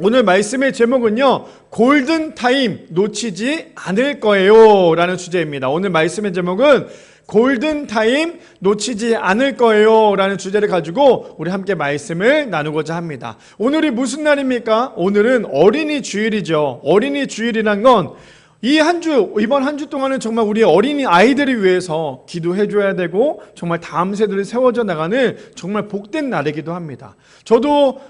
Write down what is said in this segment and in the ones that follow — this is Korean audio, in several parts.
오늘 말씀의 제목은요, 골든타임 놓치지 않을 거예요 라는 주제입니다. 오늘 말씀의 제목은 골든타임 놓치지 않을 거예요 라는 주제를 가지고 우리 함께 말씀을 나누고자 합니다. 오늘이 무슨 날입니까? 오늘은 어린이 주일이죠. 어린이 주일이란 건 이번 한 주 동안은 정말 우리 어린이 아이들을 위해서 기도해줘야 되고 정말 다음 세대를 세워져 나가는 정말 복된 날이기도 합니다. 저도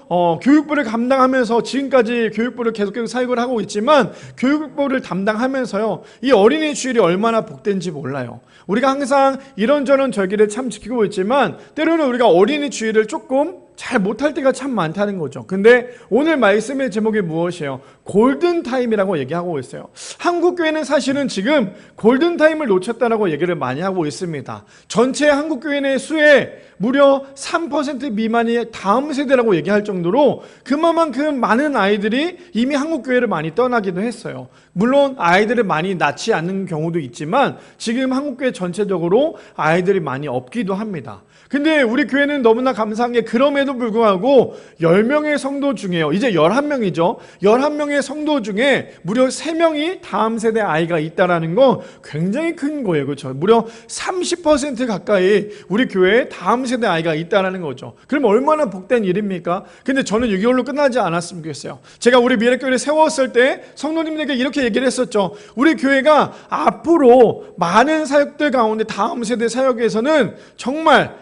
교육부를 감당하면서 지금까지 교육부를 계속 사역을 하고 있지만 교육부를 담당하면서요, 이 어린이 주일이 얼마나 복된지 몰라요. 우리가 항상 이런저런 절기를 참 지키고 있지만 때로는 우리가 어린이 주일을 조금 잘 못할 때가 참 많다는 거죠. 근데 오늘 말씀의 제목이 무엇이에요? 골든타임이라고 얘기하고 있어요. 한국교회는 사실은 지금 골든타임을 놓쳤다라고 얘기를 많이 하고 있습니다. 전체 한국교회 내 수의 무려 3% 미만이 다음 세대라고 얘기할 정도로 그만큼 많은 아이들이 이미 한국교회를 많이 떠나기도 했어요. 물론 아이들을 많이 낳지 않는 경우도 있지만 지금 한국교회 전체적으로 아이들이 많이 없기도 합니다. 근데 우리 교회는 너무나 감사한 게 그럼에도 불구하고 10명의 성도 중에요, 이제 11명이죠. 11명의 성도 중에 무려 3명이 다음 세대 아이가 있다는 건 굉장히 큰 거예요. 그렇죠? 무려 30% 가까이 우리 교회에 다음 세대 아이가 있다는 거죠. 그럼 얼마나 복된 일입니까? 근데 저는 6개월로 끝나지 않았으면 좋겠어요. 제가 우리 미래교회를 세웠을 때 성도님들에게 이렇게 얘기를 했었죠. 우리 교회가 앞으로 많은 사역들 가운데 다음 세대 사역에서는 정말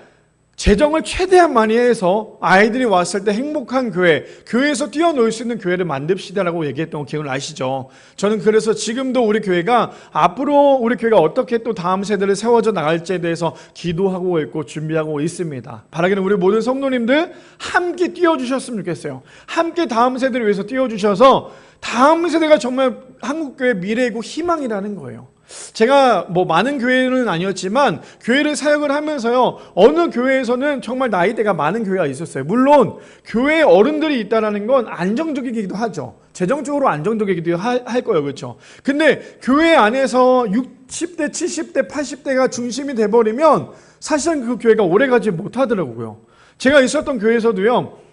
재정을 최대한 많이 해서 아이들이 왔을 때 행복한 교회, 교회에서 뛰어놀 수 있는 교회를 만듭시다라고 얘기했던 거 기억나시죠? 저는 그래서 지금도 우리 교회가 앞으로 우리 교회가 어떻게 또 다음 세대를 세워져 나갈지에 대해서 기도하고 있고 준비하고 있습니다. 바라기는 우리 모든 성도님들 함께 뛰어주셨으면 좋겠어요. 함께 다음 세대를 위해서 뛰어주셔서 다음 세대가 정말 한국교회의 미래이고 희망이라는 거예요. 제가 많은 교회는 아니었지만 교회를 사역을 하면서요, 어느 교회에서는 정말 나이대가 많은 교회가 있었어요. 물론 교회에 어른들이 있다는 건 안정적이기도 하죠. 재정적으로 안정적이기도 할 거예요. 그렇죠? 근데 교회 안에서 60대, 70대, 80대가 중심이 돼버리면 사실은 그 교회가 오래가지 못하더라고요. 제가 있었던 교회에서도요,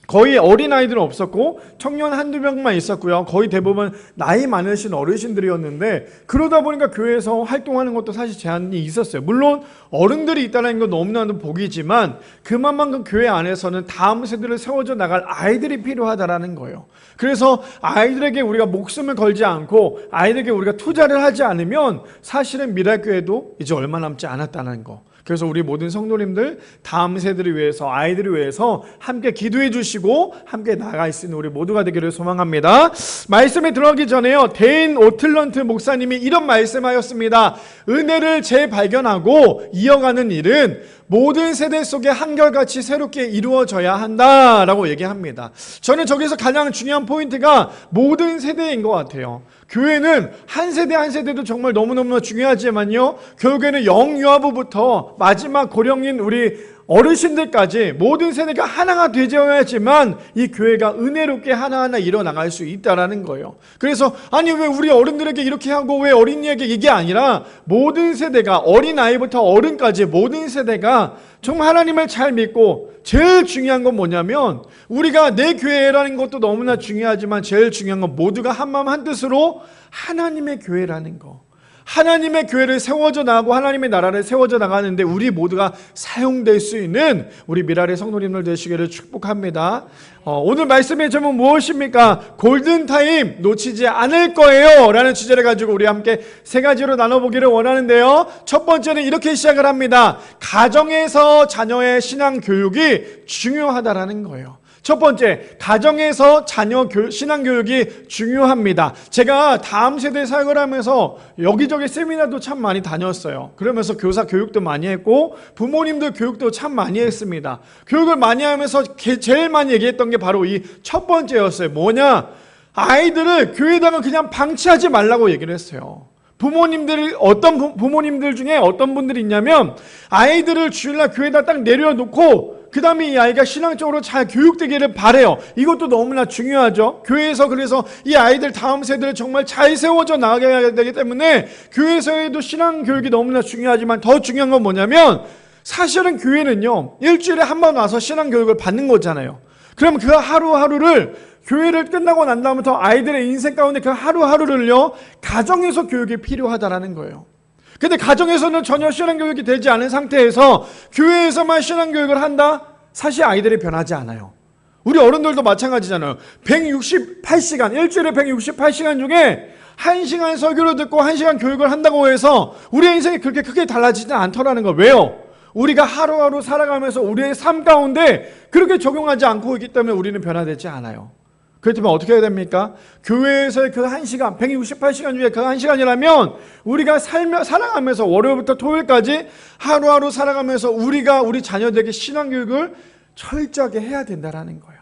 거의 어린아이들은 없었고 청년 한두 명만 있었고요. 거의 대부분 나이 많으신 어르신들이었는데 그러다 보니까 교회에서 활동하는 것도 사실 제한이 있었어요. 물론 어른들이 있다는 건 너무나도 복이지만 그만큼 교회 안에서는 다음 세대를 세워져 나갈 아이들이 필요하다라는 거예요. 그래서 아이들에게 우리가 목숨을 걸지 않고 아이들에게 우리가 투자를 하지 않으면 사실은 미랄교회도 이제 얼마 남지 않았다는 거. 그래서 우리 모든 성도님들 다음 세대를 위해서, 아이들을 위해서 함께 기도해 주시고 함께 나아갈 수 있는 우리 모두가 되기를 소망합니다. 말씀에 들어가기 전에요, 데인 오틀런트 목사님이 이런 말씀하였습니다. 은혜를 재발견하고 이어가는 일은 모든 세대 속에 한결같이 새롭게 이루어져야 한다라고 얘기합니다. 저는 저기서 가장 중요한 포인트가 모든 세대인 것 같아요. 교회는 한 세대 한 세대도 정말 너무너무 중요하지만요, 결국에는 영유아부부터 마지막 고령인 우리 어르신들까지 모든 세대가 하나가 되어야지만 이 교회가 은혜롭게 하나하나 일어나갈 수 있다는 거예요. 그래서 아니 왜 우리 어른들에게 이렇게 하고 왜 어린이에게 이게 아니라 모든 세대가, 어린아이부터 어른까지 모든 세대가 정말 하나님을 잘 믿고, 제일 중요한 건 뭐냐면 우리가 내 교회라는 것도 너무나 중요하지만 제일 중요한 건 모두가 한마음 한뜻으로 하나님의 교회라는 거. 하나님의 교회를 세워져 나가고 하나님의 나라를 세워져 나가는데 우리 모두가 사용될 수 있는 우리 미랄의 성도님들 되시기를 축복합니다. 오늘 말씀의 제목은 무엇입니까? 골든타임 놓치지 않을 거예요 라는 주제를 가지고 우리 함께 세 가지로 나눠보기를 원하는데요, 첫 번째는 이렇게 시작을 합니다. 가정에서 자녀의 신앙교육이 중요하다라는 거예요. 첫 번째, 가정에서 자녀 신앙교육이 중요합니다. 제가 다음 세대 사역을 하면서 여기저기 세미나도 참 많이 다녔어요. 그러면서 교사 교육도 많이 했고 부모님들 교육도 참 많이 했습니다. 교육을 많이 하면서 제일 많이 얘기했던 게 바로 이 첫 번째였어요. 뭐냐? 아이들을 교회에다가 그냥 방치하지 말라고 얘기를 했어요. 어떤 부모님들 중에 어떤 분들이 있냐면 아이들을 주일날 교회에다 딱 내려놓고 그 다음에 이 아이가 신앙적으로 잘 교육되기를 바래요. 이것도 너무나 중요하죠. 교회에서 그래서 이 아이들 다음 세대를 정말 잘 세워져 나가야 되기 때문에 교회에서도 신앙 교육이 너무나 중요하지만 더 중요한 건 뭐냐면 사실은 교회는요, 일주일에 한 번 와서 신앙 교육을 받는 거잖아요. 그럼 그 하루하루를 교회를 끝나고 난 다음부터 아이들의 인생 가운데 그 하루하루를요, 가정에서 교육이 필요하다라는 거예요. 근데 가정에서는 전혀 신앙교육이 되지 않은 상태에서 교회에서만 신앙교육을 한다? 사실 아이들이 변하지 않아요. 우리 어른들도 마찬가지잖아요. 168시간, 일주일에 168시간 중에 1시간 설교를 듣고 1시간 교육을 한다고 해서 우리의 인생이 그렇게 크게 달라지지 않더라는 거예요. 왜요? 우리가 하루하루 살아가면서 우리의 삶 가운데 그렇게 적용하지 않고 있기 때문에 우리는 변화되지 않아요. 그렇다면 어떻게 해야 됩니까? 교회에서의 그 1시간, 168시간 중에 그 1시간이라면 우리가 살아가면서 월요일부터 토요일까지 하루하루 살아가면서 우리가 우리 자녀들에게 신앙교육을 철저하게 해야 된다는 거예요.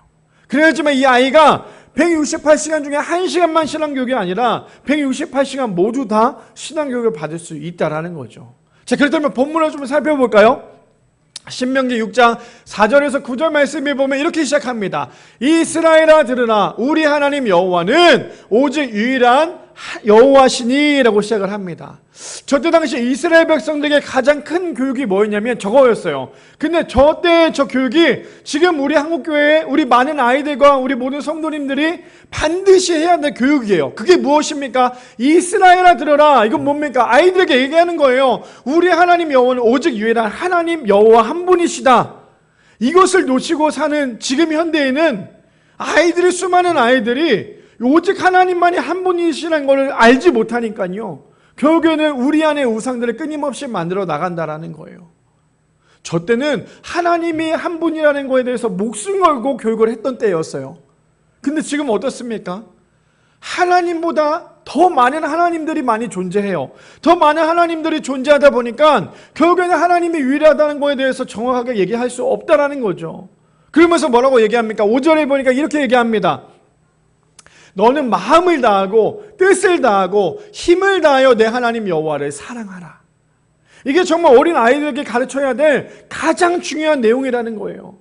그래야지만 이 아이가 168시간 중에 1시간만 신앙교육이 아니라 168시간 모두 다 신앙교육을 받을 수 있다는 거죠. 자, 그렇다면 본문을 좀 살펴볼까요? 신명기 6장 4절에서 9절 말씀에 보면 이렇게 시작합니다. 이스라엘아 들으라, 우리 하나님 여호와는 오직 유일한 여호와시니 라고 시작을 합니다. 저때 당시 이스라엘 백성들에게 가장 큰 교육이 뭐였냐면 저거였어요. 근데 저때 저 교육이 지금 우리 한국교회에 우리 많은 아이들과 우리 모든 성도님들이 반드시 해야 될 교육이에요. 그게 무엇입니까? 이스라엘아 들어라. 이건 뭡니까? 아이들에게 얘기하는 거예요. 우리 하나님 여호와는 오직 유일한 하나님 여호와 한 분이시다. 이것을 놓치고 사는 지금 현대에는 아이들이, 수많은 아이들이 오직 하나님만이 한 분이시라는 걸 알지 못하니까요, 결국에는 우리 안에 우상들을 끊임없이 만들어 나간다라는 거예요. 저 때는 하나님이 한 분이라는 거에 대해서 목숨 걸고 교육을 했던 때였어요. 근데 지금 어떻습니까? 하나님보다 더 많은 하나님들이 많이 존재해요. 더 많은 하나님들이 존재하다 보니까 결국에는 하나님이 유일하다는 거에 대해서 정확하게 얘기할 수 없다라는 거죠. 그러면서 뭐라고 얘기합니까? 5절에 보니까 이렇게 얘기합니다. 너는 마음을 다하고 뜻을 다하고 힘을 다하여 내 하나님 여호와를 사랑하라. 이게 정말 어린 아이들에게 가르쳐야 될 가장 중요한 내용이라는 거예요.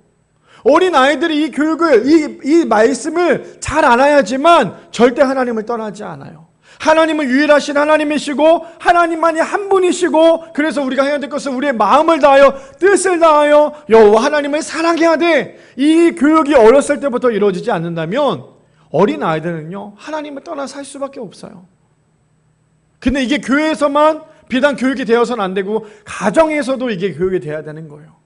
어린 아이들이 이 교육을, 이 말씀을 잘 알아야지만 절대 하나님을 떠나지 않아요. 하나님은 유일하신 하나님이시고 하나님만이 한 분이시고, 그래서 우리가 해야 될 것은 우리의 마음을 다하여 뜻을 다하여 여호와 하나님을 사랑해야 돼. 이 교육이 어렸을 때부터 이루어지지 않는다면 어린 아이들은요, 하나님을 떠나 살 수밖에 없어요. 근데 이게 교회에서만 비단 교육이 되어서는 안 되고 가정에서도 이게 교육이 돼야 되는 거예요.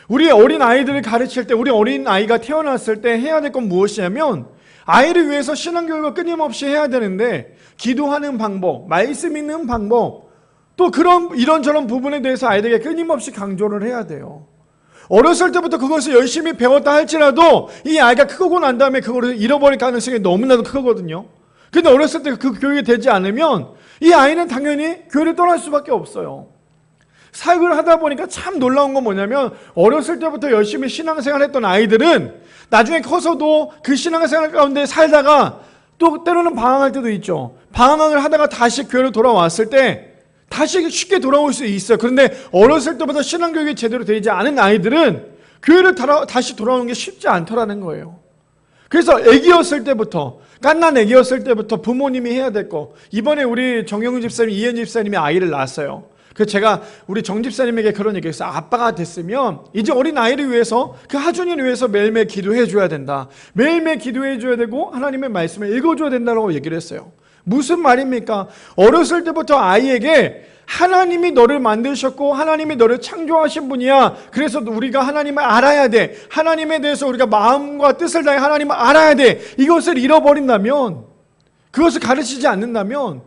우리 어린 아이들을 가르칠 때, 우리 어린 아이가 태어났을 때 해야 될 건 무엇이냐면, 아이를 위해서 신앙교육을 끊임없이 해야 되는데 기도하는 방법, 말씀 읽는 방법, 또 그런 이런저런 부분에 대해서 아이들에게 끊임없이 강조를 해야 돼요. 어렸을 때부터 그것을 열심히 배웠다 할지라도 이 아이가 크고 난 다음에 그거를 잃어버릴 가능성이 너무나도 크거든요. 근데 어렸을 때 그 교육이 되지 않으면 이 아이는 당연히 교회를 떠날 수밖에 없어요. 사역을 하다 보니까 참 놀라운 건 뭐냐면, 어렸을 때부터 열심히 신앙생활 했던 아이들은 나중에 커서도 그 신앙생활 가운데 살다가 또 때로는 방황할 때도 있죠. 방황을 하다가 다시 교회로 돌아왔을 때 다시 쉽게 돌아올 수 있어요. 그런데 어렸을 때부터 신앙교육이 제대로 되지 않은 아이들은 교회를 다시 돌아오는 게 쉽지 않더라는 거예요. 그래서 애기였을 때부터, 갓난 애기였을 때부터 부모님이 해야 될 거. 이번에 우리 정영훈 집사님, 이현 집사님이 아이를 낳았어요. 그래서 제가 우리 정 집사님에게 그런 얘기했어요. 아빠가 됐으면 이제 어린 아이를 위해서, 그 하준이를 위해서 매일매일 기도해 줘야 된다. 매일매일 기도해 줘야 되고 하나님의 말씀을 읽어줘야 된다고 얘기를 했어요. 무슨 말입니까? 어렸을 때부터 아이에게 하나님이 너를 만드셨고 하나님이 너를 창조하신 분이야. 그래서 우리가 하나님을 알아야 돼. 하나님에 대해서 우리가 마음과 뜻을 다해 하나님을 알아야 돼. 이것을 잃어버린다면, 그것을 가르치지 않는다면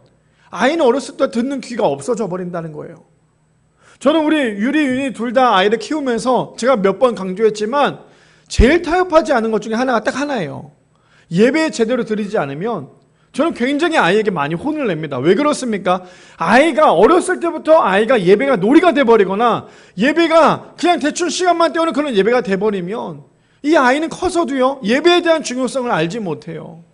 아이는 어렸을 때 듣는 귀가 없어져 버린다는 거예요. 저는 우리 유리, 윤이 둘 다 아이를 키우면서 제가 몇 번 강조했지만 제일 타협하지 않은 것 중에 하나가 딱 하나예요. 예배 제대로 드리지 않으면 저는 굉장히 아이에게 많이 혼을 냅니다. 왜 그렇습니까? 아이가 어렸을 때부터 아이가 예배가 놀이가 돼버리거나 예배가 그냥 대충 시간만 때우는 그런 예배가 돼버리면 이 아이는 커서도요, 예배에 대한 중요성을 알지 못해요.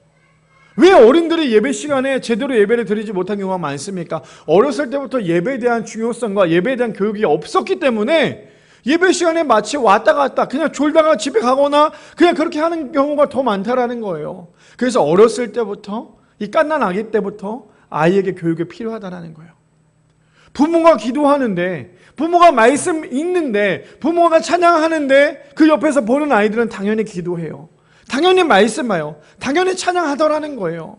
왜 어른들이 예배 시간에 제대로 예배를 드리지 못한 경우가 많습니까? 어렸을 때부터 예배에 대한 중요성과 예배에 대한 교육이 없었기 때문에 예배 시간에 마치 왔다 갔다 그냥 졸다가 집에 가거나 그냥 그렇게 하는 경우가 더 많다라는 거예요. 그래서 어렸을 때부터, 이 갓난 아기 때부터 아이에게 교육이 필요하다는 거예요. 부모가 기도하는데, 부모가 말씀 읽는데, 부모가 찬양하는데 그 옆에서 보는 아이들은 당연히 기도해요. 당연히 말씀 봐요. 당연히 찬양하더라는 거예요.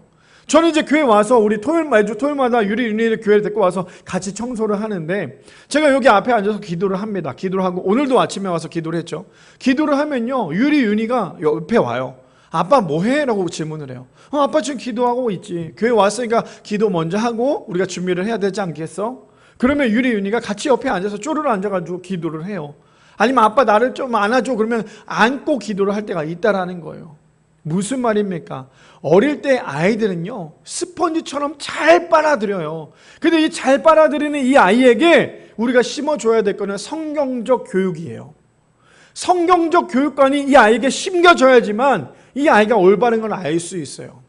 저는 이제 교회 와서 우리 매주 토요일마다 유리를 교회를 데리고 와서 같이 청소를 하는데 제가 여기 앞에 앉아서 기도를 합니다. 기도를 하고 오늘도 아침에 와서 기도를 했죠. 기도를 하면요. 윤희가 옆에 와요. 아빠 뭐해? 라고 질문을 해요. 아빠 지금 기도하고 있지. 교회 왔으니까 기도 먼저 하고 우리가 준비를 해야 되지 않겠어? 그러면 윤희가 같이 옆에 앉아서 쪼르르 앉아가지고 기도를 해요. 아니면 아빠 나를 좀 안아줘. 그러면 안고 기도를 할 때가 있다라는 거예요. 무슨 말입니까? 어릴 때 아이들은요 스펀지처럼 잘 빨아들여요. 근데 이 잘 빨아들이는 이 아이에게 우리가 심어줘야 될 거는 성경적 교육이에요. 성경적 교육관이 이 아이에게 심겨져야지만 이 아이가 올바른 걸 알 수 있어요.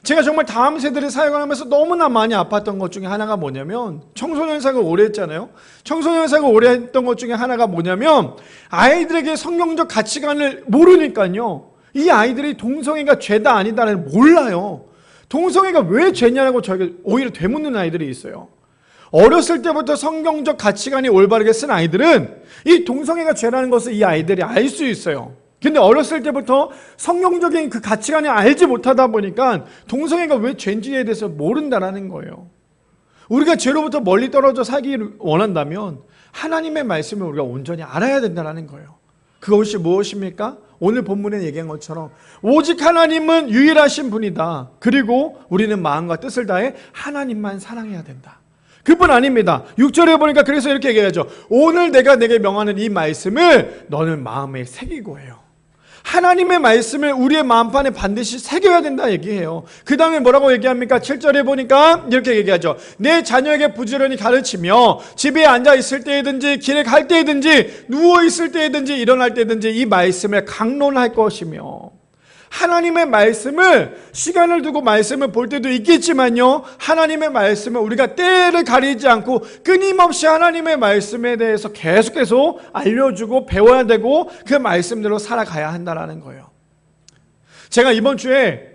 제가 정말 다음 세대를 사역하면서 너무나 많이 아팠던 것 중에 하나가 뭐냐면 청소년 사역을 오래 했잖아요. 청소년 사역을 오래 했던 것 중에 하나가 뭐냐면 아이들에게 성경적 가치관을 모르니까요. 이 아이들이 동성애가 죄다 아니다를 몰라요. 동성애가 왜 죄냐고 저에게 오히려 되묻는 아이들이 있어요. 어렸을 때부터 성경적 가치관이 올바르게 쓴 아이들은 이 동성애가 죄라는 것을 이 아이들이 알 수 있어요. 근데 어렸을 때부터 성경적인 그 가치관을 알지 못하다 보니까 동성애가 왜 죄인지에 대해서 모른다라는 거예요. 우리가 죄로부터 멀리 떨어져 살기를 원한다면 하나님의 말씀을 우리가 온전히 알아야 된다는 거예요. 그것이 무엇입니까? 오늘 본문에 얘기한 것처럼 오직 하나님은 유일하신 분이다. 그리고 우리는 마음과 뜻을 다해 하나님만 사랑해야 된다. 그뿐 아닙니다. 6절에 보니까 그래서 이렇게 얘기하죠. 오늘 내가 내게 명하는 이 말씀을 너는 마음에 새기고 해요. 하나님의 말씀을 우리의 마음판에 반드시 새겨야 된다 얘기해요. 그 다음에 뭐라고 얘기합니까? 7절에 보니까 이렇게 얘기하죠. 내 자녀에게 부지런히 가르치며 집에 앉아 있을 때든지 길에 갈 때든지 누워 있을 때든지 일어날 때든지 이 말씀을 강론할 것이며 하나님의 말씀을 시간을 두고 말씀을 볼 때도 있겠지만요. 하나님의 말씀을 우리가 때를 가리지 않고 끊임없이 하나님의 말씀에 대해서 계속해서 알려주고 배워야 되고 그 말씀대로 살아가야 한다는 거예요. 제가 이번 주에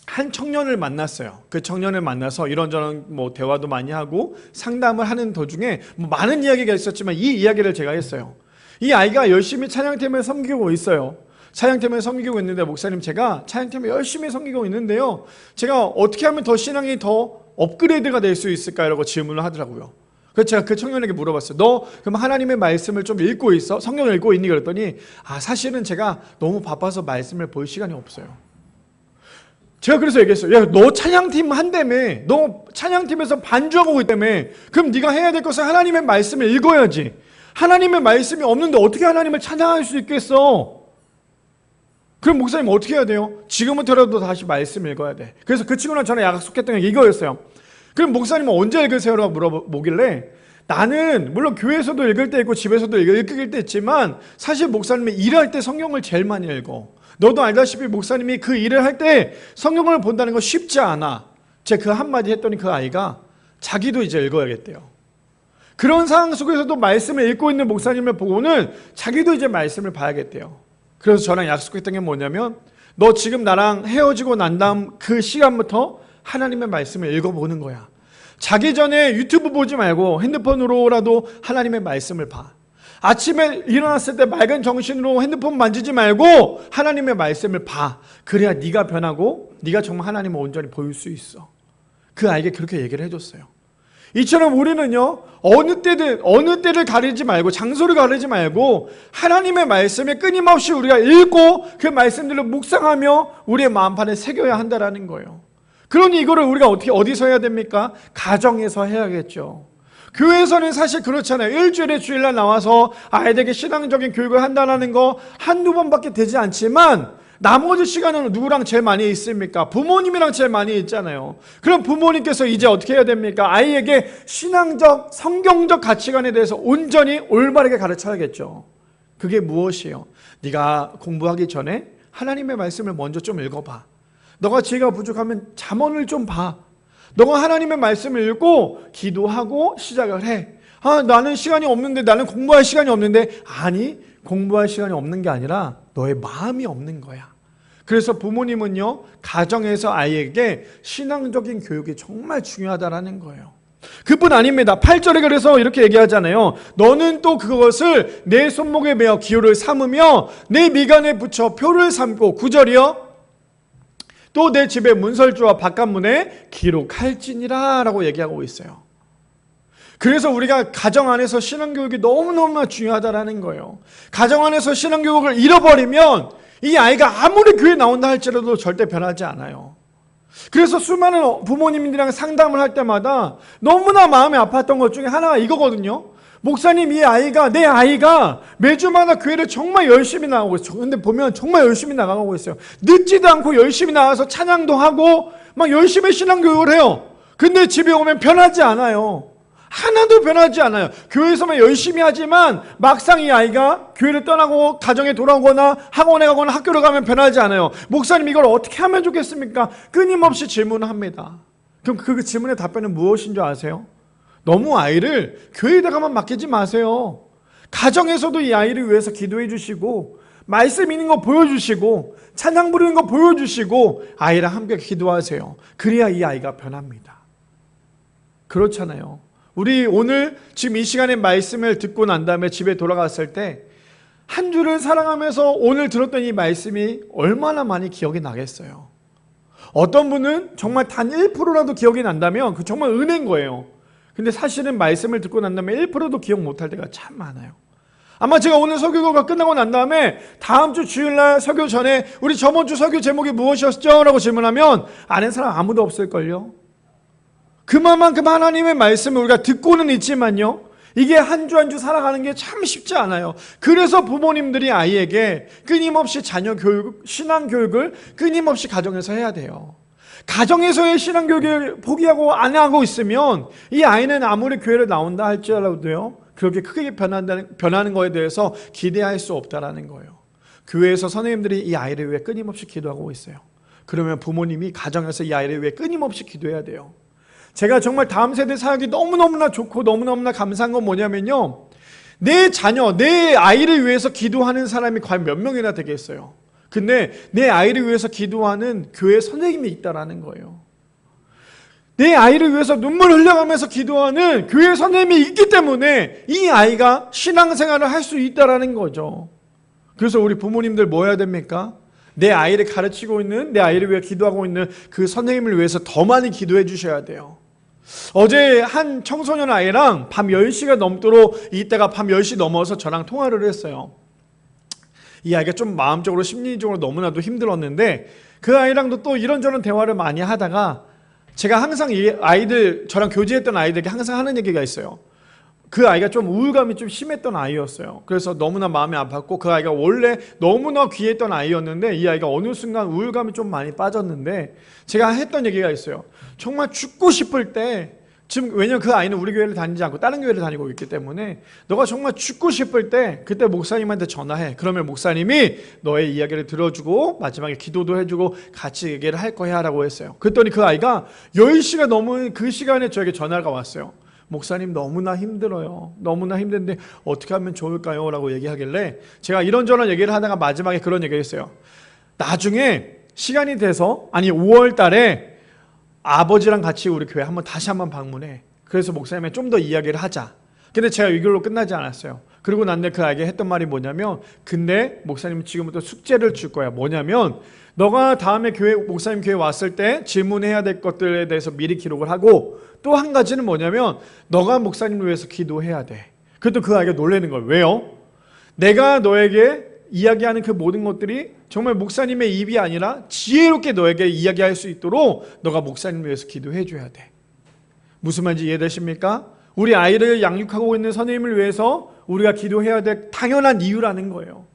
한 청년을 만났어요. 그 청년을 만나서 이런저런 대화도 많이 하고 상담을 하는 도중에 많은 이야기가 있었지만 이 이야기를 제가 했어요. 이 아이가 열심히 찬양팀을 섬기고 있어요. 찬양팀을 섬기고 있는데 목사님 제가 찬양팀을 열심히 섬기고 있는데요. 제가 어떻게 하면 더 신앙이 더 업그레이드가 될 수 있을까요? 라고 질문을 하더라고요. 그래서 제가 그 청년에게 물어봤어요. 너 그럼 하나님의 말씀을 좀 읽고 있어? 성경을 읽고 있니? 그랬더니 사실은 제가 너무 바빠서 말씀을 볼 시간이 없어요. 제가 그래서 얘기했어요. 야, 너 찬양팀 한다며. 너 찬양팀에서 반주하고 있다며. 그럼 네가 해야 될 것은 하나님의 말씀을 읽어야지. 하나님의 말씀이 없는데 어떻게 하나님을 찬양할 수 있겠어? 그럼 목사님 어떻게 해야 돼요? 지금부터라도 다시 말씀 읽어야 돼. 그래서 그 친구랑 저는 약속했던 게 이거였어요. 그럼 목사님은 언제 읽으세요? 라고 물어보길래 나는 물론 교회에서도 읽을 때 있고 집에서도 읽을 때 있지만 사실 목사님이 일할 때 성경을 제일 많이 읽어. 너도 알다시피 목사님이 그 일을 할 때 성경을 본다는 건 쉽지 않아. 제가 그 한마디 했더니 그 아이가 자기도 이제 읽어야겠대요. 그런 상황 속에서도 말씀을 읽고 있는 목사님을 보고는 자기도 이제 말씀을 봐야겠대요. 그래서 저랑 약속했던 게 뭐냐면 너 지금 나랑 헤어지고 난 다음 그 시간부터 하나님의 말씀을 읽어보는 거야. 자기 전에 유튜브 보지 말고 핸드폰으로라도 하나님의 말씀을 봐. 아침에 일어났을 때 맑은 정신으로 핸드폰 만지지 말고 하나님의 말씀을 봐. 그래야 네가 변하고 네가 정말 하나님을 온전히 보일 수 있어. 그 아이에게 그렇게 얘기를 해줬어요. 이처럼 우리는요 어느 때를 가리지 말고 장소를 가리지 말고 하나님의 말씀에 끊임없이 우리가 읽고 그 말씀들을 묵상하며 우리의 마음판에 새겨야 한다는 거예요. 그러니 이거를 우리가 어디서 해야 됩니까? 가정에서 해야겠죠. 교회에서는 사실 그렇잖아요. 일주일에 주일날 나와서 아이들에게 신앙적인 교육을 한다는 거 한두 번밖에 되지 않지만 나머지 시간은 누구랑 제일 많이 있습니까? 부모님이랑 제일 많이 있잖아요. 그럼 부모님께서 이제 어떻게 해야 됩니까? 아이에게 신앙적, 성경적 가치관에 대해서 온전히 올바르게 가르쳐야겠죠. 그게 무엇이에요? 네가 공부하기 전에 하나님의 말씀을 먼저 좀 읽어봐. 너가 지혜가 부족하면 잠언을 좀 봐. 너가 하나님의 말씀을 읽고 기도하고 시작을 해. 나는 시간이 없는데, 나는 공부할 시간이 없는데. 아니, 공부할 시간이 없는 게 아니라 너의 마음이 없는 거야. 그래서 부모님은요 가정에서 아이에게 신앙적인 교육이 정말 중요하다라는 거예요. 그뿐 아닙니다. 8절에 그래서 이렇게 얘기하잖아요. 너는 또 그것을 내 손목에 매어 기호를 삼으며 내 미간에 붙여 표를 삼고 9절이요. 또 내 집의 문설주와 바깥문에 기록할지니라 라고 얘기하고 있어요. 그래서 우리가 가정 안에서 신앙교육이 너무너무 중요하다는 거예요. 가정 안에서 신앙교육을 잃어버리면 이 아이가 아무리 교회에 나온다 할지라도 절대 변하지 않아요. 그래서 수많은 부모님들이랑 상담을 할 때마다 너무나 마음이 아팠던 것 중에 하나가 이거거든요. 목사님, 내 아이가 매주마다 교회를 정말 열심히 나가고 있어요. 근데 보면 정말 열심히 나가고 있어요. 늦지도 않고 열심히 나가서 찬양도 하고 막 열심히 신앙교육을 해요. 근데 집에 오면 변하지 않아요. 하나도 변하지 않아요. 교회에서만 열심히 하지만 막상 이 아이가 교회를 떠나고 가정에 돌아오거나 학원에 가거나 학교를 가면 변하지 않아요. 목사님, 이걸 어떻게 하면 좋겠습니까? 끊임없이 질문을 합니다. 그럼 그 질문의 답변은 무엇인 줄 아세요? 너무 아이를 교회에다가만 맡기지 마세요. 가정에서도 이 아이를 위해서 기도해 주시고 말씀 있는 거 보여주시고 찬양 부르는 거 보여주시고 아이랑 함께 기도하세요. 그래야 이 아이가 변합니다. 그렇잖아요. 우리 오늘 지금 이 시간에 말씀을 듣고 난 다음에 집에 돌아갔을 때 한 주를 살아가면서 오늘 들었던 이 말씀이 얼마나 많이 기억이 나겠어요. 어떤 분은 정말 단 1%라도 기억이 난다면 그 정말 은혜인 거예요. 근데 사실은 말씀을 듣고 난 다음에 1%도 기억 못할 때가 참 많아요. 아마 제가 오늘 설교가 끝나고 난 다음에 다음 주 주일날 설교 전에 우리 저번 주 설교 제목이 무엇이었죠? 라고 질문하면 아는 사람 아무도 없을걸요. 그만큼 하나님의 말씀을 우리가 듣고는 있지만요, 이게 한 주 한 주 살아가는 게 참 쉽지 않아요. 그래서 부모님들이 아이에게 끊임없이 자녀 교육, 신앙 교육을 끊임없이 가정에서 해야 돼요. 가정에서의 신앙 교육을 포기하고 안 하고 있으면 이 아이는 아무리 교회를 나온다 할지라도요, 그렇게 크게 변하는 거에 대해서 기대할 수 없다라는 거예요. 교회에서 선생님들이 이 아이를 위해 끊임없이 기도하고 있어요. 그러면 부모님이 가정에서 이 아이를 위해 끊임없이 기도해야 돼요. 제가 정말 다음 세대 사역이 너무너무나 좋고 너무너무나 감사한 건 뭐냐면요, 내 자녀, 내 아이를 위해서 기도하는 사람이 과연 몇 명이나 되겠어요. 근데 내 아이를 위해서 기도하는 교회 선생님이 있다라는 거예요. 내 아이를 위해서 눈물 흘려가면서 기도하는 교회 선생님이 있기 때문에 이 아이가 신앙생활을 할 수 있다라는 거죠. 그래서 우리 부모님들 뭐 해야 됩니까? 내 아이를 가르치고 있는, 내 아이를 위해 기도하고 있는 그 선생님을 위해서 더 많이 기도해 주셔야 돼요. 어제 한 청소년 아이랑 밤 10시가 넘도록 이때가 밤 10시 넘어서 저랑 통화를 했어요. 이 아이가 좀 마음적으로 심리적으로 너무나도 힘들었는데 그 아이랑도 또 이런저런 대화를 많이 하다가 제가 항상 이 아이들, 저랑 교제했던 아이들에게 항상 하는 얘기가 있어요. 그 아이가 좀 우울감이 좀 심했던 아이였어요. 그래서 너무나 마음이 아팠고 그 아이가 원래 너무나 귀했던 아이였는데 이 아이가 어느 순간 우울감이 좀 많이 빠졌는데 제가 했던 얘기가 있어요. 정말 죽고 싶을 때, 지금 왜냐면 그 아이는 우리 교회를 다니지 않고 다른 교회를 다니고 있기 때문에 너가 정말 죽고 싶을 때 그때 목사님한테 전화해. 그러면 목사님이 너의 이야기를 들어주고 마지막에 기도도 해주고 같이 얘기를 할 거야 라고 했어요. 그랬더니 그 아이가 10시가 넘은 그 시간에 저에게 전화가 왔어요. 목사님, 너무나 힘들어요. 너무나 힘든데 어떻게 하면 좋을까요? 라고 얘기하길래 제가 이런저런 얘기를 하다가 마지막에 그런 얘기를 했어요. 나중에 시간이 돼서, 아니 5월 달에 아버지랑 같이 우리 교회 다시 한번 방문해. 그래서 목사님이 좀 더 이야기를 하자. 근데 제가 이걸로 끝나지 않았어요. 그리고 난 뒤에 그 아이에게 했던 말이 뭐냐면, 근데 목사님 지금부터 숙제를 줄 거야. 뭐냐면 너가 다음에 목사님 교회 왔을 때 질문해야 될 것들에 대해서 미리 기록을 하고, 또 한 가지는 뭐냐면 너가 목사님을 위해서 기도해야 돼. 그래도 그 아이가 놀라는 거예요. 왜요? 내가 너에게 이야기하는 그 모든 것들이 정말 목사님의 입이 아니라 지혜롭게 너에게 이야기할 수 있도록 너가 목사님을 위해서 기도해 줘야 돼. 무슨 말인지 이해되십니까? 우리 아이를 양육하고 있는 선생님을 위해서 우리가 기도해야 될 당연한 이유라는 거예요.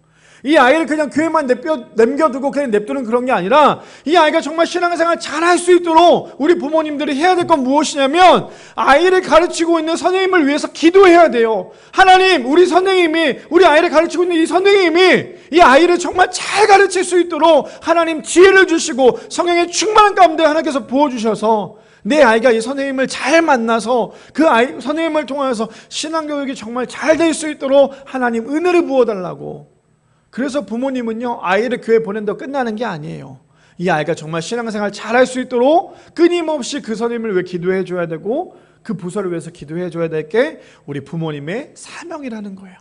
이 아이를 그냥 교회만 남겨두고 그냥 냅두는 그런 게 아니라 이 아이가 정말 신앙생활 잘할 수 있도록 우리 부모님들이 해야 될 건 무엇이냐면 아이를 가르치고 있는 선생님을 위해서 기도해야 돼요. 하나님, 우리 선생님이, 우리 아이를 가르치고 있는 이 선생님이 이 아이를 정말 잘 가르칠 수 있도록 하나님 지혜를 주시고 성령의 충만한 가운데 하나님께서 부어주셔서 내 아이가 이 선생님을 잘 만나서 그 아이 선생님을 통해서 신앙교육이 정말 잘 될 수 있도록 하나님 은혜를 부어달라고. 그래서 부모님은요, 아이를 교회 보낸다고 끝나는 게 아니에요. 이 아이가 정말 신앙생활 잘할 수 있도록 끊임없이 그 선생님을 위해 기도해 줘야 되고, 그 부서를 위해서 기도해 줘야 될 게 우리 부모님의 사명이라는 거예요.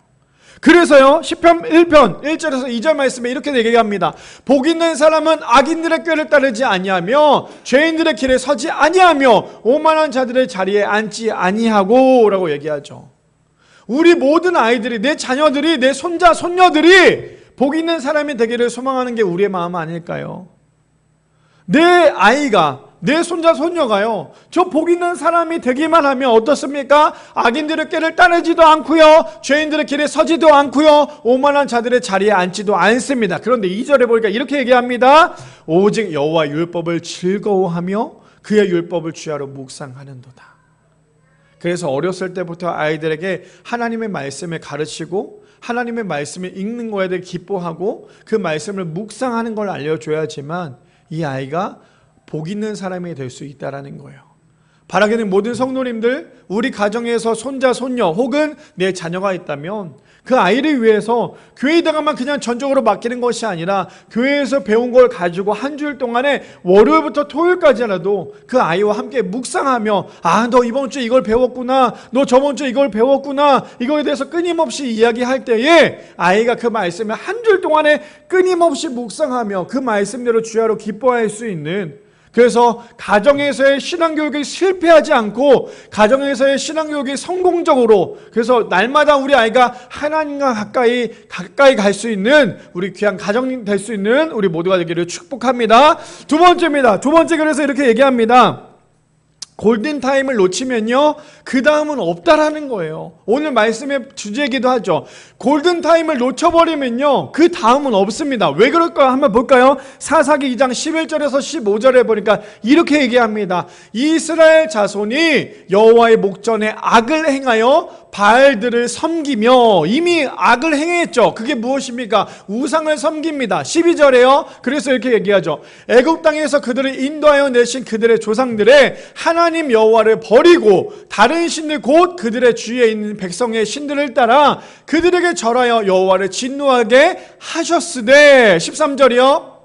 그래서요, 시편 1편 1절에서 2절 말씀에 이렇게 얘기합니다. 복 있는 사람은 악인들의 꾀를 따르지 아니하며 죄인들의 길에 서지 아니하며 오만한 자들의 자리에 앉지 아니하고 라고 얘기하죠. 우리 모든 아이들이, 내 자녀들이, 내 손자 손녀들이 복 있는 사람이 되기를 소망하는 게 우리의 마음 아닐까요? 내 아이가, 내 손자 손녀가요, 저 복 있는 사람이 되기만 하면 어떻습니까? 악인들의 꾀를 따르지도 않고요, 죄인들의 길에 서지도 않고요, 오만한 자들의 자리에 앉지도 않습니다. 그런데 2절에 보니까 이렇게 얘기합니다. 오직 여호와 율법을 즐거워하며 그의 율법을 주야로 묵상하는도다. 그래서 어렸을 때부터 아이들에게 하나님의 말씀을 가르치고 하나님의 말씀을 읽는 거에 대해 기뻐하고 그 말씀을 묵상하는 걸 알려줘야지만 이 아이가 복 있는 사람이 될 수 있다는 거예요. 바라기는 모든 성도님들, 우리 가정에서 손자, 손녀 혹은 내 자녀가 있다면 그 아이를 위해서 교회에다가만 그냥 전적으로 맡기는 것이 아니라 교회에서 배운 걸 가지고 한 주일 동안에 월요일부터 토요일까지라도 그 아이와 함께 묵상하며, 아, 너 이번 주에 이걸 배웠구나, 너 저번 주에 이걸 배웠구나, 이거에 대해서 끊임없이 이야기할 때에 아이가 그 말씀을 한 주일 동안에 끊임없이 묵상하며 그 말씀대로 주야로 기뻐할 수 있는, 그래서 가정에서의 신앙교육이 실패하지 않고 가정에서의 신앙교육이 성공적으로, 그래서 날마다 우리 아이가 하나님과 가까이 갈 수 있는 우리 귀한 가정이 될 수 있는 우리 모두가 되기를 축복합니다. 두 번째입니다. 두 번째, 그래서 이렇게 얘기합니다. 골든타임을 놓치면요, 그 다음은 없다라는 거예요. 오늘 말씀의 주제이기도 하죠. 골든타임을 놓쳐버리면요, 그 다음은 없습니다. 왜 그럴까요? 한번 볼까요? 사사기 2장 11절에서 15절에 보니까 이렇게 얘기합니다. 이스라엘 자손이 여호와의 목전에 악을 행하여 바알들을 섬기며, 이미 악을 행했죠. 그게 무엇입니까? 우상을 섬깁니다. 12절에요. 그래서 이렇게 얘기하죠. 애굽 땅에서 그들을 인도하여 내신 그들의 조상들의 하나님 여호와를 버리고 다른 신들, 곧 그들의 주위에 있는 백성의 신들을 따라 그들에게 절하여 여호와를 진노하게 하셨으되, 13절이요.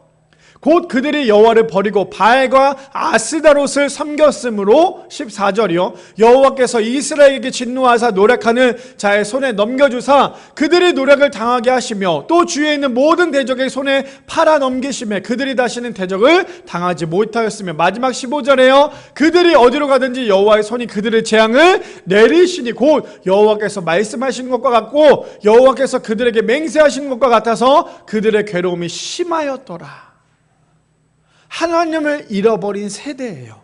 곧 그들이 여호와를 버리고 바알과 아스다롯을 섬겼으므로, 14절이요. 여호와께서 이스라엘에게 진노하사 노력하는 자의 손에 넘겨주사 그들이 노력을 당하게 하시며 또 주위에 있는 모든 대적의 손에 팔아 넘기시며 그들이 다시는 대적을 당하지 못하였으며, 마지막 15절에요. 그들이 어디로 가든지 여호와의 손이 그들의 재앙을 내리시니, 곧 여호와께서 말씀하신 것과 같고 여호와께서 그들에게 맹세하신 것과 같아서 그들의 괴로움이 심하였더라. 하나님을 잃어버린 세대예요.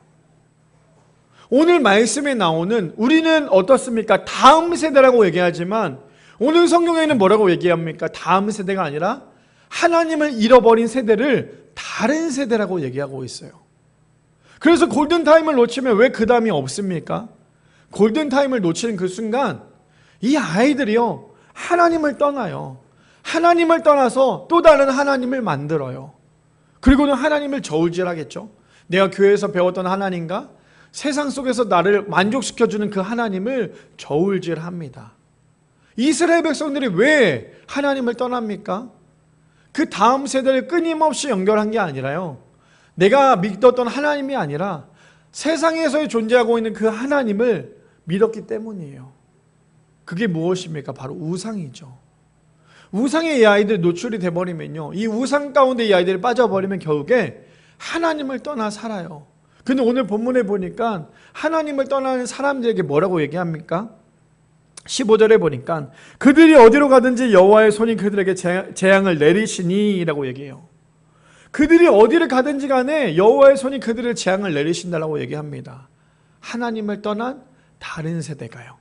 오늘 말씀에 나오는, 우리는 어떻습니까? 다음 세대라고 얘기하지만 오늘 성경에는 뭐라고 얘기합니까? 다음 세대가 아니라 하나님을 잃어버린 세대를 다른 세대라고 얘기하고 있어요. 그래서 골든타임을 놓치면 왜 그 다음이 없습니까? 골든타임을 놓치는 그 순간 이 아이들이요, 하나님을 떠나요. 하나님을 떠나서 또 다른 하나님을 만들어요. 그리고는 하나님을 저울질하겠죠. 내가 교회에서 배웠던 하나님과 세상 속에서 나를 만족시켜주는 그 하나님을 저울질합니다. 이스라엘 백성들이 왜 하나님을 떠납니까? 그 다음 세대를 끊임없이 연결한 게 아니라요, 내가 믿었던 하나님이 아니라 세상에서 존재하고 있는 그 하나님을 믿었기 때문이에요. 그게 무엇입니까? 바로 우상이죠. 우상에 이 아이들이 노출이 돼버리면요, 이 우상 가운데 이 아이들이 빠져버리면 결국에 하나님을 떠나 살아요. 근데 오늘 본문에 보니까 하나님을 떠나는 사람들에게 뭐라고 얘기합니까? 15절에 보니까 그들이 어디로 가든지 여호와의 손이 그들에게 재앙을 내리시니 라고 얘기해요. 그들이 어디를 가든지 간에 여호와의 손이 그들의 재앙을 내리신다라고 얘기합니다. 하나님을 떠난 다른 세대가요.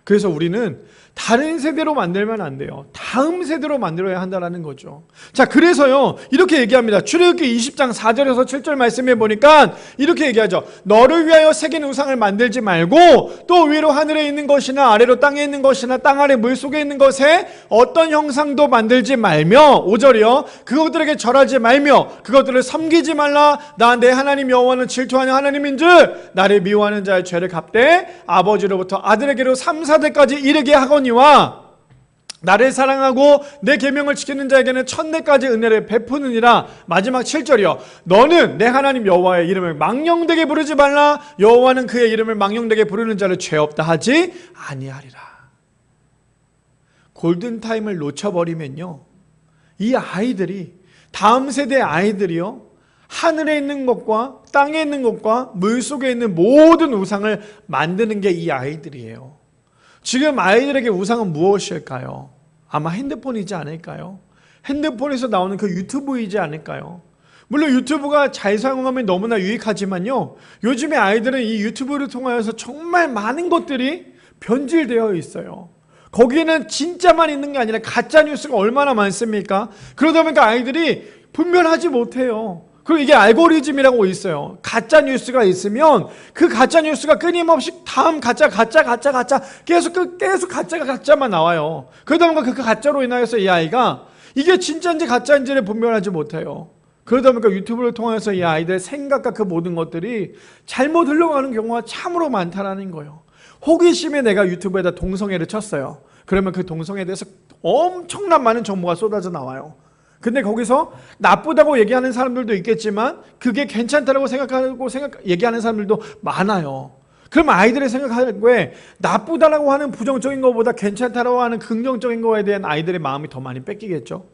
그래서 우리는 다른 세대로 만들면 안 돼요. 다음 세대로 만들어야 한다는 거죠. 자, 그래서요, 이렇게 얘기합니다. 출애굽기 20장 4절에서 7절 말씀해 보니까 이렇게 얘기하죠. 너를 위하여 새긴 우상을 만들지 말고 또 위로 하늘에 있는 것이나 아래로 땅에 있는 것이나 땅 아래 물 속에 있는 것에 어떤 형상도 만들지 말며, 5절이요. 그것들에게 절하지 말며 그것들을 섬기지 말라. 나 내 하나님 여호와는 질투하는 하나님인즉 나를 미워하는 자의 죄를 갚되 아버지로부터 아들에게로 3, 4대까지 이르게 하거니와, 나를 사랑하고 내 계명을 지키는 자에게는 천대까지 은혜를 베푸느니라. 마지막 7절이요. 너는 내 하나님 여호와의 이름을 망령되게 부르지 말라. 여호와는 그의 이름을 망령되게 부르는 자를 죄 없다 하지 아니하리라. 골든타임을 놓쳐버리면요, 이 아이들이, 다음 세대의 아이들이요, 하늘에 있는 것과 땅에 있는 것과 물속에 있는 모든 우상을 만드는 게 이 아이들이에요. 지금 아이들에게 우상은 무엇일까요? 아마 핸드폰이지 않을까요? 핸드폰에서 나오는 그 유튜브이지 않을까요? 물론 유튜브가 잘 사용하면 너무나 유익하지만요, 요즘에 아이들은 이 유튜브를 통하여서 정말 많은 것들이 변질되어 있어요. 거기에는 진짜만 있는 게 아니라 가짜 뉴스가 얼마나 많습니까? 그러다 보니까 아이들이 분별하지 못해요. 그리고 이게 알고리즘이라고 있어요. 가짜 뉴스가 있으면 그 가짜 뉴스가 끊임없이 다음 가짜 계속 가짜가 가짜만 나와요. 그러다 보니까 그 가짜로 인하여서 이 아이가 이게 진짜인지 가짜인지를 분별하지 못해요. 그러다 보니까 유튜브를 통해서 이 아이들의 생각과 그 모든 것들이 잘못 흘러가는 경우가 참으로 많다는 거예요. 호기심에 내가 유튜브에다 동성애를 쳤어요. 그러면 그 동성애에 대해서 엄청난 많은 정보가 쏟아져 나와요. 근데 거기서 나쁘다고 얘기하는 사람들도 있겠지만 그게 괜찮다고 생각하고 얘기하는 사람들도 많아요. 그럼 아이들의 생각하기에 나쁘다라고 하는 부정적인 것보다 괜찮다라고 하는 긍정적인 것에 대한 아이들의 마음이 더 많이 뺏기겠죠.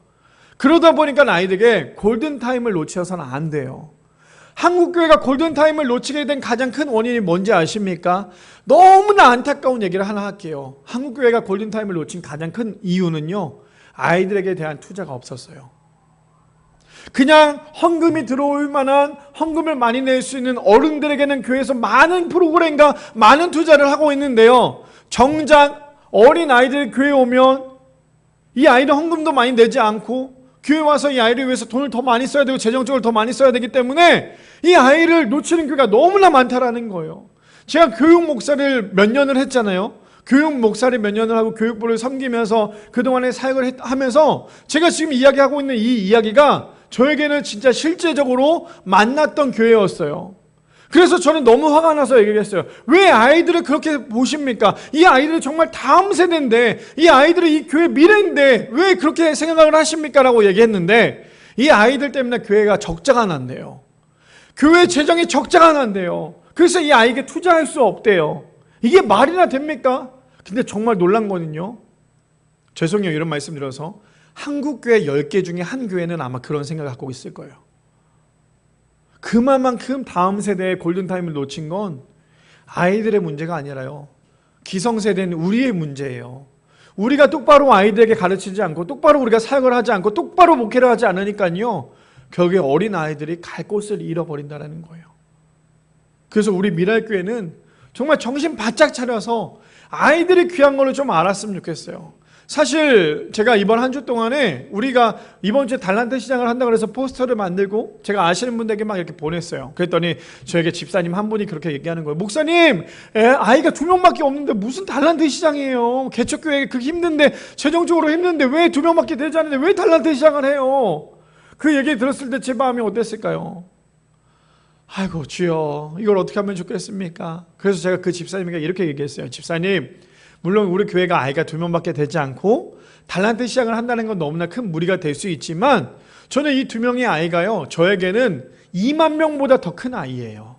그러다 보니까 아이들에게 골든타임을 놓쳐서는 안 돼요. 한국교회가 골든타임을 놓치게 된 가장 큰 원인이 뭔지 아십니까? 너무나 안타까운 얘기를 하나 할게요. 한국교회가 골든타임을 놓친 가장 큰 이유는요, 아이들에게 대한 투자가 없었어요. 그냥 헌금이 들어올 만한, 헌금을 많이 낼 수 있는 어른들에게는 교회에서 많은 프로그램과 많은 투자를 하고 있는데요, 정작 어린 아이들이 교회에 오면 이 아이는 헌금도 많이 내지 않고 교회 와서 이 아이를 위해서 돈을 더 많이 써야 되고 재정적으로 더 많이 써야 되기 때문에 이 아이를 놓치는 교회가 너무나 많다라는 거예요. 제가 교육 목사를 몇 년을 했잖아요. 교육 목사를 몇 년을 하고 교육부를 섬기면서 그동안에 사역을 하면서 제가 지금 이야기하고 있는 이 이야기가 저에게는 진짜 실제적으로 만났던 교회였어요. 그래서 저는 너무 화가 나서 얘기했어요. 왜 아이들을 그렇게 보십니까? 이 아이들은 정말 다음 세대인데, 이 아이들은 이 교회 미래인데 왜 그렇게 생각을 하십니까? 라고 얘기했는데, 이 아이들 때문에 교회가 적자가 난대요. 교회 재정이 적자가 난대요. 그래서 이 아이에게 투자할 수 없대요. 이게 말이나 됩니까? 근데 정말 놀란 거는요, 죄송해요 이런 말씀 드려서, 한국교회 10개 중에 한 교회는 아마 그런 생각을 갖고 있을 거예요. 그만큼 다음 세대의 골든타임을 놓친 건 아이들의 문제가 아니라요, 기성세대는 우리의 문제예요. 우리가 똑바로 아이들에게 가르치지 않고, 똑바로 우리가 사역을 하지 않고, 똑바로 목회를 하지 않으니까요, 결국에 어린 아이들이 갈 곳을 잃어버린다는 거예요. 그래서 우리 미랄교회는 정말 정신 바짝 차려서 아이들이 귀한 걸로 좀 알았으면 좋겠어요. 사실 제가 이번 한 주 동안에 우리가 이번 주에 달란트 시장을 한다고 해서 포스터를 만들고 제가 아시는 분들에게 막 이렇게 보냈어요. 그랬더니 저에게 집사님 한 분이 그렇게 얘기하는 거예요. 목사님, 아이가 2명밖에 없는데 무슨 달란트 시장이에요. 개척교회 그렇게 힘든데, 재정적으로 힘든데 왜 2명밖에 되지 않는데 왜 달란트 시장을 해요? 그 얘기 들었을 때 제 마음이 어땠을까요? 아이고 주여, 이걸 어떻게 하면 좋겠습니까? 그래서 제가 그 집사님에게 이렇게 얘기했어요. 집사님, 물론 우리 교회가 아이가 2명밖에 되지 않고 달란트 시작을 한다는 건 너무나 큰 무리가 될 수 있지만, 저는 이 2명의 아이가요, 저에게는 2만 명보다 더 큰 아이예요.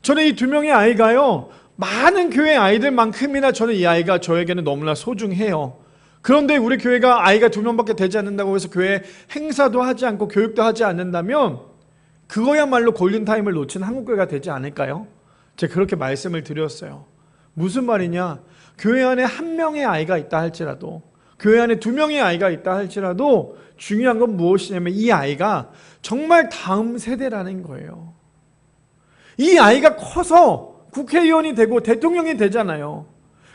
저는 이 2명의 아이가요, 많은 교회 아이들만큼이나 저는 이 아이가 저에게는 너무나 소중해요. 그런데 우리 교회가 아이가 2명밖에 되지 않는다고 해서 교회 행사도 하지 않고 교육도 하지 않는다면 그거야말로 골든타임을 놓친 한국교회가 되지 않을까요? 제가 그렇게 말씀을 드렸어요. 무슨 말이냐, 교회 안에 1명의 아이가 있다 할지라도, 교회 안에 2명의 아이가 있다 할지라도 중요한 건 무엇이냐면 이 아이가 정말 다음 세대라는 거예요. 이 아이가 커서 국회의원이 되고 대통령이 되잖아요.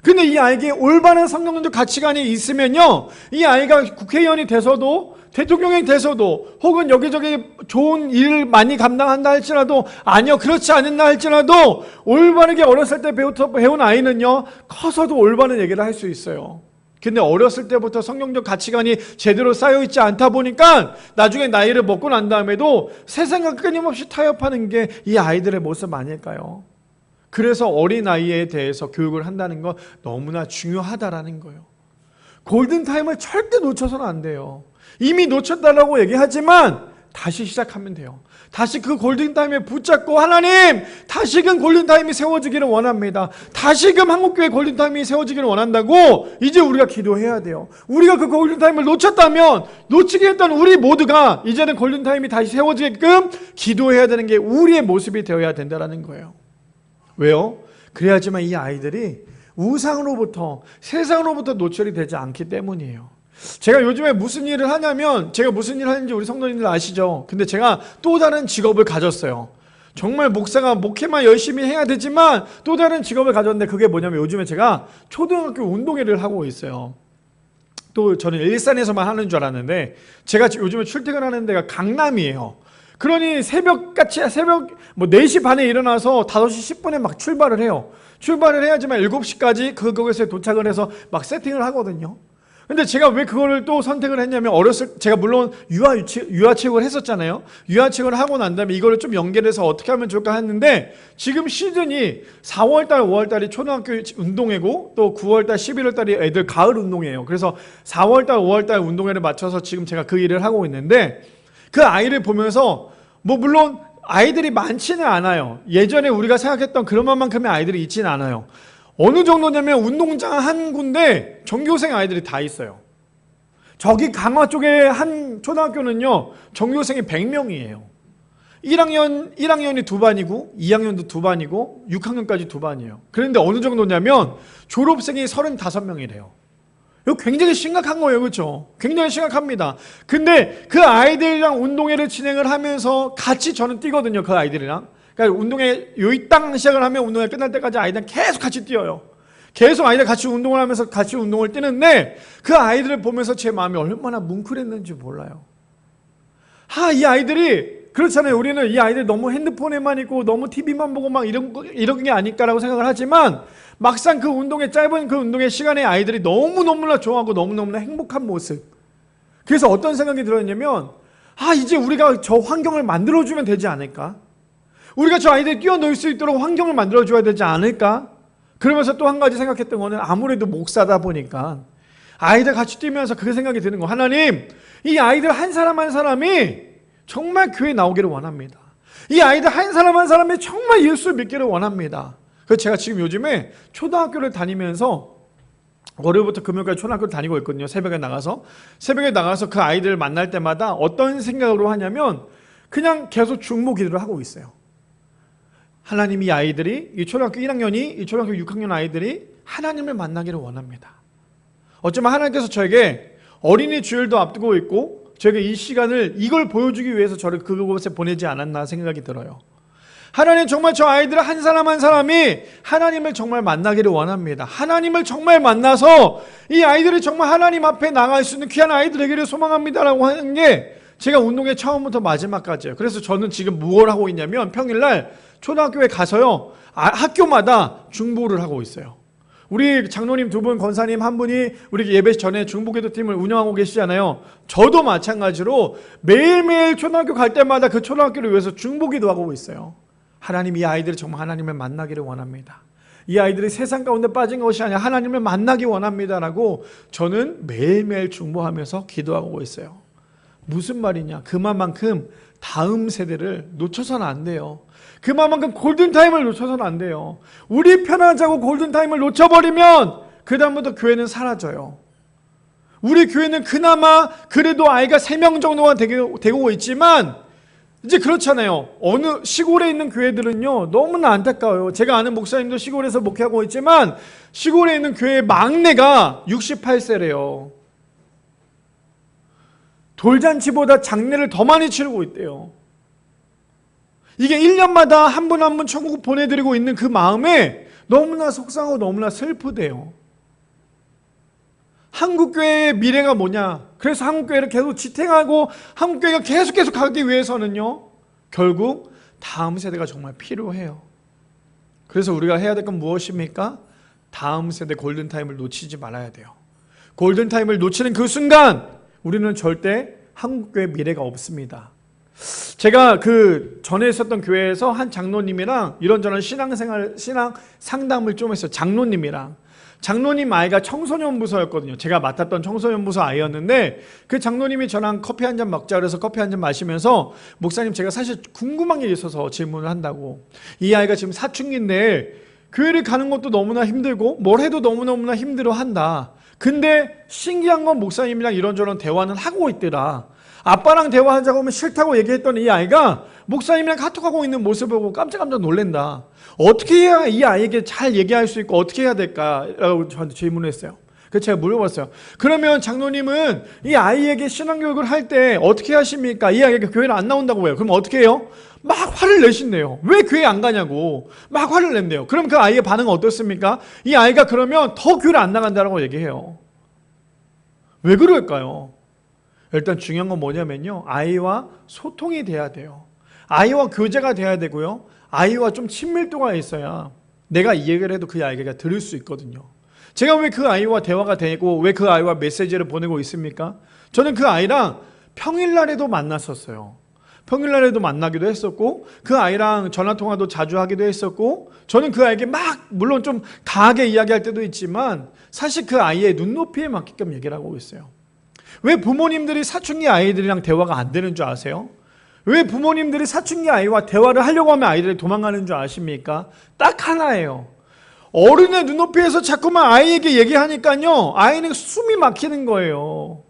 근데 이 아이에게 올바른 성경적 가치관이 있으면요, 이 아이가 국회의원이 돼서도 대통령이 돼서도 혹은 여기저기 좋은 일을 많이 감당한다 할지라도, 아니요 그렇지 않은다 할지라도 올바르게 어렸을 때 배운 아이는요, 커서도 올바른 얘기를 할 수 있어요. 근데 어렸을 때부터 성경적 가치관이 제대로 쌓여있지 않다 보니까 나중에 나이를 먹고 난 다음에도 세상과 끊임없이 타협하는 게 이 아이들의 모습 아닐까요? 그래서 어린아이에 대해서 교육을 한다는 건 너무나 중요하다라는 거예요. 골든타임을 절대 놓쳐서는 안 돼요. 이미 놓쳤다라고 얘기하지만 다시 시작하면 돼요. 다시 그 골든타임에 붙잡고 하나님 다시금 골든타임이 세워지기를 원합니다. 다시금 한국교회 골든타임이 세워지기를 원한다고 이제 우리가 기도해야 돼요. 우리가 그 골든타임을 놓쳤다면 놓치게 했던 우리 모두가 이제는 골든타임이 다시 세워지게끔 기도해야 되는 게 우리의 모습이 되어야 된다는 거예요. 왜요? 그래야지만 이 아이들이 우상으로부터 세상으로부터 노출이 되지 않기 때문이에요. 제가 요즘에 무슨 일을 하냐면 제가 무슨 일을 하는지 우리 성도님들 아시죠? 근데 제가 또 다른 직업을 가졌어요. 정말 목사가 목회만 열심히 해야 되지만 또 다른 직업을 가졌는데 그게 뭐냐면 요즘에 제가 초등학교 운동회를 하고 있어요. 또 저는 일산에서만 하는 줄 알았는데 제가 요즘에 출퇴근하는 데가 강남이에요. 그러니 새벽 4시 반에 일어나서 5시 10분에 막 출발을 해요. 출발을 해야지만 7시까지 그곳에 도착을 해서 막 세팅을 하거든요. 근데 제가 왜 그거를 또 선택을 했냐면 제가 물론 유아체육을 했었잖아요. 유아체육을 하고 난 다음에 이거를 좀 연결해서 어떻게 하면 좋을까 했는데 지금 시즌이 4월달, 5월달이 초등학교 운동회고 또 9월달, 11월달이 애들 가을 운동회예요. 그래서 4월달, 5월달 운동회를 맞춰서 지금 제가 그 일을 하고 있는데 그 아이를 보면서 물론 아이들이 많지는 않아요. 예전에 우리가 생각했던 그런 만큼의 아이들이 있지는 않아요. 어느 정도냐면 운동장 한 군데 전교생 아이들이 다 있어요. 저기 강화 쪽에 한 초등학교는요 전교생이 100명이에요 1학년이 2반이고 2학년도 2반이고 6학년까지 2반이에요 그런데 어느 정도냐면 졸업생이 35명이래요 이거 굉장히 심각한 거예요. 그렇죠? 굉장히 심각합니다. 근데 그 아이들이랑 운동회를 진행을 하면서 같이 저는 뛰거든요. 그 아이들이랑. 그러니까 운동회 요이땅 시작을 하면 운동회 끝날 때까지 아이들은 계속 같이 뛰어요. 계속 아이들 같이 운동을 하면서 같이 운동을 뛰는데 그 아이들을 보면서 제 마음이 얼마나 뭉클했는지 몰라요. 이 아이들이 그렇잖아요. 우리는 이 아이들 너무 핸드폰에만 있고 너무 TV만 보고 막 이런 게 아닐까라고 생각을 하지만 막상 그 운동회 짧은 그 운동회 시간에 아이들이 너무너무나 좋아하고 너무너무나 행복한 모습. 그래서 어떤 생각이 들었냐면 이제 우리가 저 환경을 만들어주면 되지 않을까? 우리가 저 아이들이 뛰어놀 수 있도록 환경을 만들어줘야 되지 않을까? 그러면서 또 한 가지 생각했던 거는 아무래도 목사다 보니까 아이들 같이 뛰면서 그 생각이 드는 거. 하나님, 이 아이들 한 사람 한 사람이 정말 교회에 나오기를 원합니다. 이 아이들 한 사람 한 사람이 정말 예수를 믿기를 원합니다. 그래서 제가 지금 요즘에 초등학교를 다니면서 월요일부터 금요일까지 초등학교를 다니고 있거든요. 새벽에 나가서 그 아이들을 만날 때마다 어떤 생각으로 하냐면 그냥 계속 중보 기도를 하고 있어요. 하나님, 이 아이들이 이 초등학교 1학년이 이 초등학교 6학년 아이들이 하나님을 만나기를 원합니다. 어쩌면 하나님께서 저에게 어린이 주일도 앞두고 있고 저에게 이 시간을 이걸 보여주기 위해서 저를 그곳에 보내지 않았나 생각이 들어요. 하나님, 정말 저 아이들 한 사람 한 사람이 하나님을 정말 만나기를 원합니다. 하나님을 정말 만나서 이 아이들이 정말 하나님 앞에 나갈 수 있는 귀한 아이들 되기를 소망합니다라고 하는 게 제가 운동회 처음부터 마지막까지예요. 그래서 저는 지금 뭘 하고 있냐면 평일날 초등학교에 가서요 학교마다 중보를 하고 있어요. 우리 장로님 2분, 권사님 1분이 우리 예배 전에 중보기도팀을 운영하고 계시잖아요. 저도 마찬가지로 매일매일 초등학교 갈 때마다 그 초등학교를 위해서 중보기도 하고 있어요. 하나님, 이 아이들이 정말 하나님을 만나기를 원합니다. 이 아이들이 세상 가운데 빠진 것이 아니라 하나님을 만나기 원합니다라고 저는 매일매일 중보하면서 기도하고 있어요. 무슨 말이냐? 그만큼 다음 세대를 놓쳐서는 안 돼요. 그만큼 골든타임을 놓쳐서는 안 돼요. 우리 편하자고 골든타임을 놓쳐버리면 그 다음부터 교회는 사라져요. 우리 교회는 그나마 그래도 아이가 3명 정도가 되고 있지만 이제 그렇잖아요. 어느 시골에 있는 교회들은요 너무나 안타까워요. 제가 아는 목사님도 시골에서 목회하고 있지만 시골에 있는 교회의 막내가 68세래요. 돌잔치보다 장례를 더 많이 치르고 있대요. 이게 1년마다 한 분 한 분 천국 보내드리고 있는 그 마음에 너무나 속상하고 너무나 슬프대요. 한국교회의 미래가 뭐냐? 그래서 한국교회를 계속 지탱하고 한국교회가 계속 가기 위해서는요 결국 다음 세대가 정말 필요해요. 그래서 우리가 해야 될 건 무엇입니까? 다음 세대 골든타임을 놓치지 말아야 돼요. 골든타임을 놓치는 그 순간 우리는 절대 한국교회 미래가 없습니다. 제가 그 전에 있었던 교회에서 한 장로님이랑 이런저런 신앙 상담을 좀 했어요. 장로님이랑. 장로님 아이가 청소년부서였거든요. 제가 맡았던 청소년부서 아이였는데 그 장로님이 저랑 커피 한 잔 먹자 그래서 커피 한 잔 마시면서 목사님 제가 사실 궁금한 게 있어서 질문을 한다고. 이 아이가 지금 사춘기인데 교회를 가는 것도 너무나 힘들고 뭘 해도 너무너무나 힘들어한다. 근데 신기한 건 목사님이랑 이런저런 대화는 하고 있더라. 아빠랑 대화하자고 하면 싫다고 얘기했던 이 아이가 목사님이랑 카톡하고 있는 모습을 보고 깜짝깜짝 놀란다. 어떻게 해야 이 아이에게 잘 얘기할 수 있고 어떻게 해야 될까라고 저한테 질문을 했어요. 그래서 제가 물어봤어요. 그러면 장로님은 이 아이에게 신앙교육을 할 때 어떻게 하십니까? 이 아이가 교회를 안 나온다고 해요. 그럼 어떻게 해요? 막 화를 내신대요. 왜 교회 안 가냐고 막 화를 낸대요. 그럼 그 아이의 반응은 어떻습니까? 이 아이가 그러면 더 교회를 안 나간다고 얘기해요. 왜 그럴까요? 일단 중요한 건 뭐냐면요, 아이와 소통이 돼야 돼요. 아이와 교제가 돼야 되고요, 아이와 좀 친밀도가 있어야 내가 이 얘기를 해도 그 아이가 들을 수 있거든요. 제가 왜 그 아이와 대화가 되고 왜 그 아이와 메시지를 보내고 있습니까? 저는 그 아이랑 평일날에도 만났었어요. 평일날에도 만나기도 했었고 그 아이랑 전화통화도 자주 하기도 했었고, 저는 그 아이에게 막 물론 좀 강하게 이야기할 때도 있지만 사실 그 아이의 눈높이에 맞게끔 얘기를 하고 있어요. 왜 부모님들이 사춘기 아이들이랑 대화가 안 되는 줄 아세요? 왜 부모님들이 사춘기 아이와 대화를 하려고 하면 아이들이 도망가는 줄 아십니까? 딱 하나예요. 어른의 눈높이에서 자꾸만 아이에게 얘기하니까요, 아이는 숨이 막히는 거예요.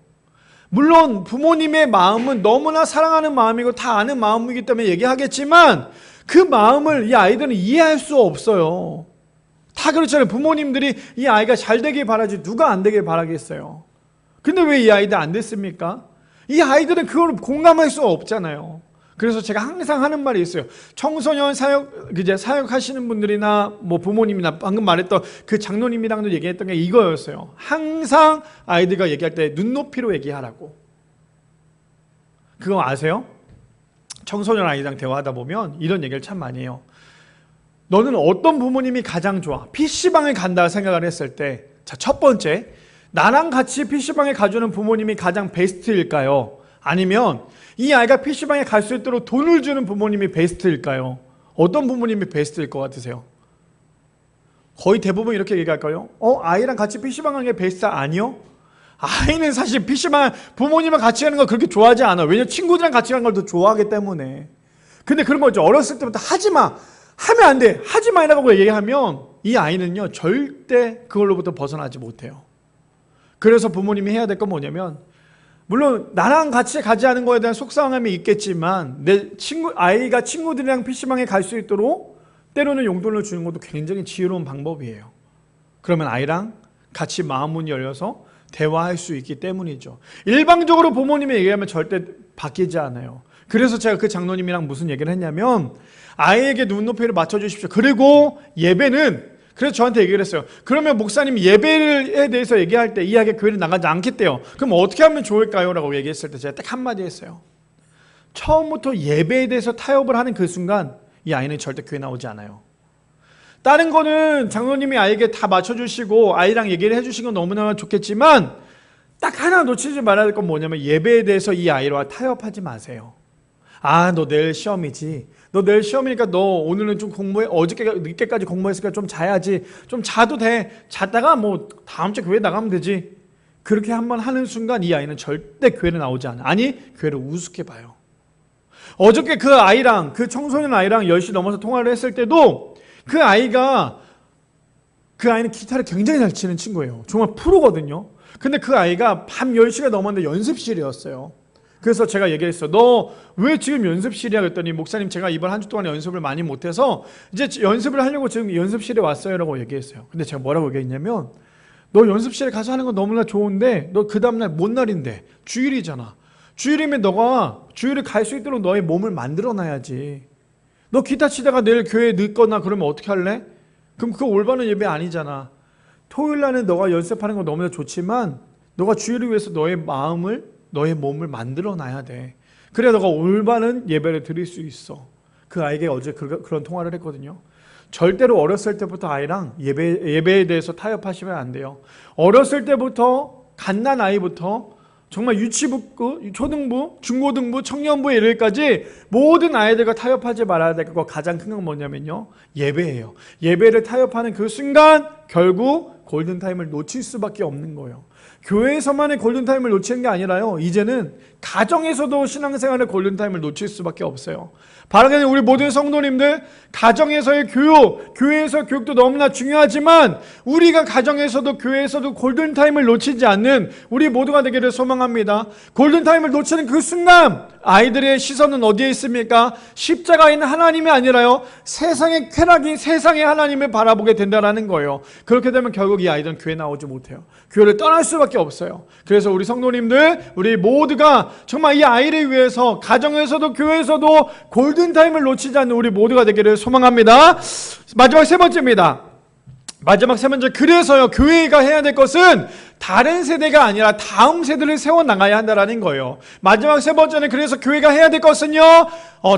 물론 부모님의 마음은 너무나 사랑하는 마음이고 다 아는 마음이기 때문에 얘기하겠지만 그 마음을 이 아이들은 이해할 수 없어요. 다 그렇잖아요. 부모님들이 이 아이가 잘 되길 바라지 누가 안 되길 바라겠어요. 근데 왜 이 아이들 안 됐습니까? 이 아이들은 그걸 공감할 수 없잖아요. 그래서 제가 항상 하는 말이 있어요. 청소년 사역하시는 분들이나 뭐 부모님이나 방금 말했던 그 장로님이랑도 얘기했던 게 이거였어요. 항상 아이들과 얘기할 때 눈높이로 얘기하라고. 그거 아세요? 청소년 아이랑 대화하다 보면 이런 얘기를 참 많이 해요. 너는 어떤 부모님이 가장 좋아? PC방에 간다 생각을 했을 때, 자, 첫 번째, 나랑 같이 PC방에 가주는 부모님이 가장 베스트일까요? 아니면 이 아이가 PC방에 갈 수 있도록 돈을 주는 부모님이 베스트일까요? 어떤 부모님이 베스트일 것 같으세요? 거의 대부분 이렇게 얘기할까요? 아이랑 같이 PC방 가는 게 베스트 아니요? 아이는 사실 PC방 부모님이랑 같이 가는 거 그렇게 좋아하지 않아요. 왜냐면 친구들이랑 같이 가는 걸 더 좋아하기 때문에. 근데 그런 거죠. 어렸을 때부터 하지마, 하면 안 돼, 하지마 이라고 얘기하면 이 아이는요 절대 그걸로부터 벗어나지 못해요. 그래서 부모님이 해야 될 건 뭐냐면, 물론 나랑 같이 가지 않은 거에 대한 속상함이 있겠지만 아이가 친구들이랑 PC방에 갈 수 있도록 때로는 용돈을 주는 것도 굉장히 지혜로운 방법이에요. 그러면 아이랑 같이 마음문이 열려서 대화할 수 있기 때문이죠. 일방적으로 부모님이 얘기하면 절대 바뀌지 않아요. 그래서 제가 그 장로님이랑 무슨 얘기를 했냐면, 아이에게 눈높이를 맞춰주십시오. 그리고 예배는, 그래서 저한테 얘기를 했어요. 그러면 목사님이 예배에 대해서 얘기할 때 이 아이가 교회를 나가지 않겠대요. 그럼 어떻게 하면 좋을까요? 라고 얘기했을 때 제가 딱 한마디 했어요. 처음부터 예배에 대해서 타협을 하는 그 순간 이 아이는 절대 교회 나오지 않아요. 다른 거는 장로님이 아이에게 다 맞춰주시고 아이랑 얘기를 해주신 건 너무나 좋겠지만 딱 하나 놓치지 말아야 될 건 뭐냐면, 예배에 대해서 이 아이와 타협하지 마세요. 아, 너 내일 시험이지. 너 내일 시험이니까 너 오늘은 좀 공부해. 어저께 늦게까지 공부했으니까 좀 자야지. 좀 자도 돼. 잤다가 뭐 다음 주 교회 나가면 되지. 그렇게 한번 하는 순간 이 아이는 절대 교회를 나오지 않아. 아니, 교회를 우습게 봐요. 어저께 그 아이랑, 그 청소년 아이랑 10시 넘어서 통화를 했을 때도 그 아이는 기타를 굉장히 잘 치는 친구예요. 정말 프로거든요. 근데 그 아이가 밤 10시가 넘었는데 연습실이었어요. 그래서 제가 얘기했어. 너 왜 지금 연습실이야? 그랬더니 목사님 제가 이번 한 주 동안 연습을 많이 못해서 이제 연습을 하려고 지금 연습실에 왔어요 라고 얘기했어요. 근데 제가 뭐라고 얘기했냐면, 너 연습실에 가서 하는 건 너무나 좋은데 너 그 다음날 뭔 날인데? 주일이잖아. 주일이면 너가 주일에 갈 수 있도록 너의 몸을 만들어놔야지. 너 기타 치다가 내일 교회에 늦거나 그러면 어떻게 할래? 그럼 그거 올바른 예배 아니잖아. 토요일 날은 너가 연습하는 건 너무나 좋지만 너가 주일을 위해서 너의 마음을, 너의 몸을 만들어놔야 돼. 그래야 너가 올바른 예배를 드릴 수 있어. 그 아이에게 어제 그런 통화를 했거든요. 절대로 어렸을 때부터 아이랑 예배에 대해서 타협하시면 안 돼요. 어렸을 때부터 갓난 아이부터 정말 유치부, 초등부, 중고등부, 청년부에 이르기까지 모든 아이들과 타협하지 말아야 될 거 가장 큰 건 뭐냐면요, 예배예요. 예배를 타협하는 그 순간 결국 골든타임을 놓칠 수밖에 없는 거예요. 교회에서만의 골든타임을 놓치는 게 아니라요, 이제는 가정에서도 신앙생활의 골든타임을 놓칠 수밖에 없어요. 바라기는 우리 모든 성도님들, 가정에서의 교육, 교회에서 교육도 너무나 중요하지만 우리가 가정에서도 교회에서도 골든타임을 놓치지 않는 우리 모두가 되기를 소망합니다. 골든타임을 놓치는 그 순간 아이들의 시선은 어디에 있습니까? 십자가에 있는 하나님이 아니라요, 세상의 쾌락이 세상의 하나님을 바라보게 된다는 거예요. 그렇게 되면 결국 이 아이들은 교회 나오지 못해요. 교회를 떠날 수밖에 없어요. 그래서 우리 성도님들, 우리 모두가 정말 이 아이를 위해서 가정에서도 교회에서도 골든타임을 놓치지 않는 우리 모두가 되기를 소망합니다. 마지막 세 번째입니다. 마지막 세 번째, 그래서요, 교회가 해야 될 것은 다른 세대가 아니라 다음 세대를 세워나가야 한다는 거예요. 마지막 세 번째는, 그래서 교회가 해야 될 것은요,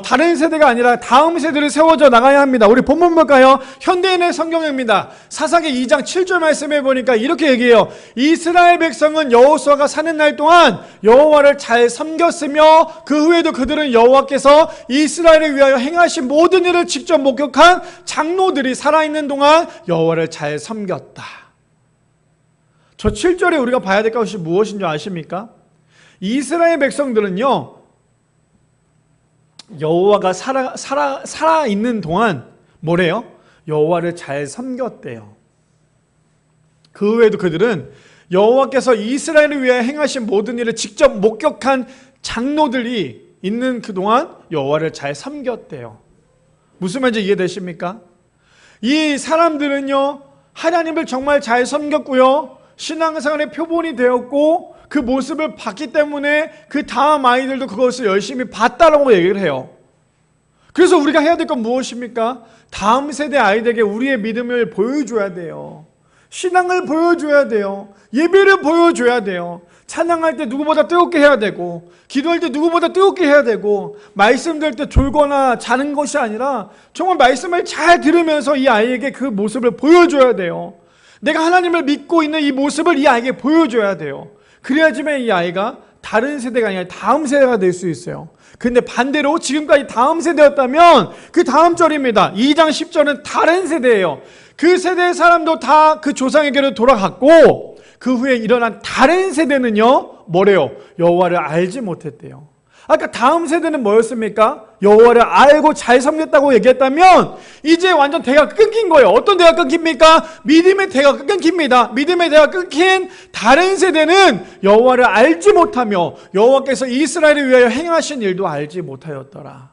다른 세대가 아니라 다음 세대를 세워져 나가야 합니다. 우리 본문 볼까요? 현대인의 성경입니다. 사사기 2장 7절 말씀해 보니까 이렇게 얘기해요. 이스라엘 백성은 여호수아가 사는 날 동안 여호와를 잘 섬겼으며 그 후에도 그들은 여호와께서 이스라엘을 위하여 행하신 모든 일을 직접 목격한 장로들이 살아있는 동안 여호와를 잘 섬겼다. 저 7절에 우리가 봐야 될 것이 무엇인 줄 아십니까? 이스라엘 백성들은요, 여호와가 살아있는 동안 뭐래요? 여호와를 잘 섬겼대요. 그 외에도 그들은 여호와께서 이스라엘을 위해 행하신 모든 일을 직접 목격한 장로들이 있는 그동안 여호와를 잘 섬겼대요. 무슨 말인지 이해되십니까? 이 사람들은요, 하나님을 정말 잘 섬겼고요, 신앙생활의 표본이 되었고 그 모습을 봤기 때문에 그 다음 아이들도 그것을 열심히 봤다라고 얘기를 해요. 그래서 우리가 해야 될 건 무엇입니까? 다음 세대 아이들에게 우리의 믿음을 보여줘야 돼요. 신앙을 보여줘야 돼요. 예배를 보여줘야 돼요. 찬양할 때 누구보다 뜨겁게 해야 되고, 기도할 때 누구보다 뜨겁게 해야 되고, 말씀 들을 때 졸거나 자는 것이 아니라 정말 말씀을 잘 들으면서 이 아이에게 그 모습을 보여줘야 돼요. 내가 하나님을 믿고 있는 이 모습을 이 아이에게 보여줘야 돼요. 그래야지만 이 아이가 다른 세대가 아니라 다음 세대가 될 수 있어요. 근데 반대로 지금까지 다음 세대였다면 그 다음 절입니다. 2장 10절은 다른 세대예요. 그 세대의 사람도 다 그 조상에게로 돌아갔고 그 후에 일어난 다른 세대는요, 뭐래요? 여호와를 알지 못했대요. 아까 다음 세대는 뭐였습니까? 여호와를 알고 잘 섬겼다고 얘기했다면 이제 완전 대가 끊긴 거예요. 어떤 대가 끊깁니까? 믿음의 대가 끊깁니다. 믿음의 대가 끊긴 다른 세대는 여호와를 알지 못하며 여호와께서 이스라엘을 위하여 행하신 일도 알지 못하였더라.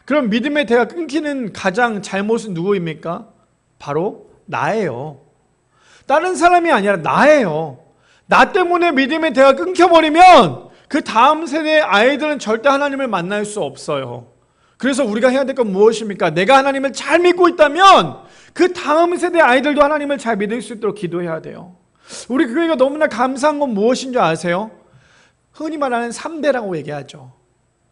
그럼 믿음의 대가 끊기는 가장 잘못은 누구입니까? 바로 나예요. 다른 사람이 아니라 나예요. 나 때문에 믿음의 대가 끊겨버리면 그 다음 세대의 아이들은 절대 하나님을 만날 수 없어요. 그래서 우리가 해야 될 건 무엇입니까? 내가 하나님을 잘 믿고 있다면 그 다음 세대 아이들도 하나님을 잘 믿을 수 있도록 기도해야 돼요. 우리 교회가 너무나 감사한 건 무엇인 줄 아세요? 흔히 말하는 3대라고 얘기하죠.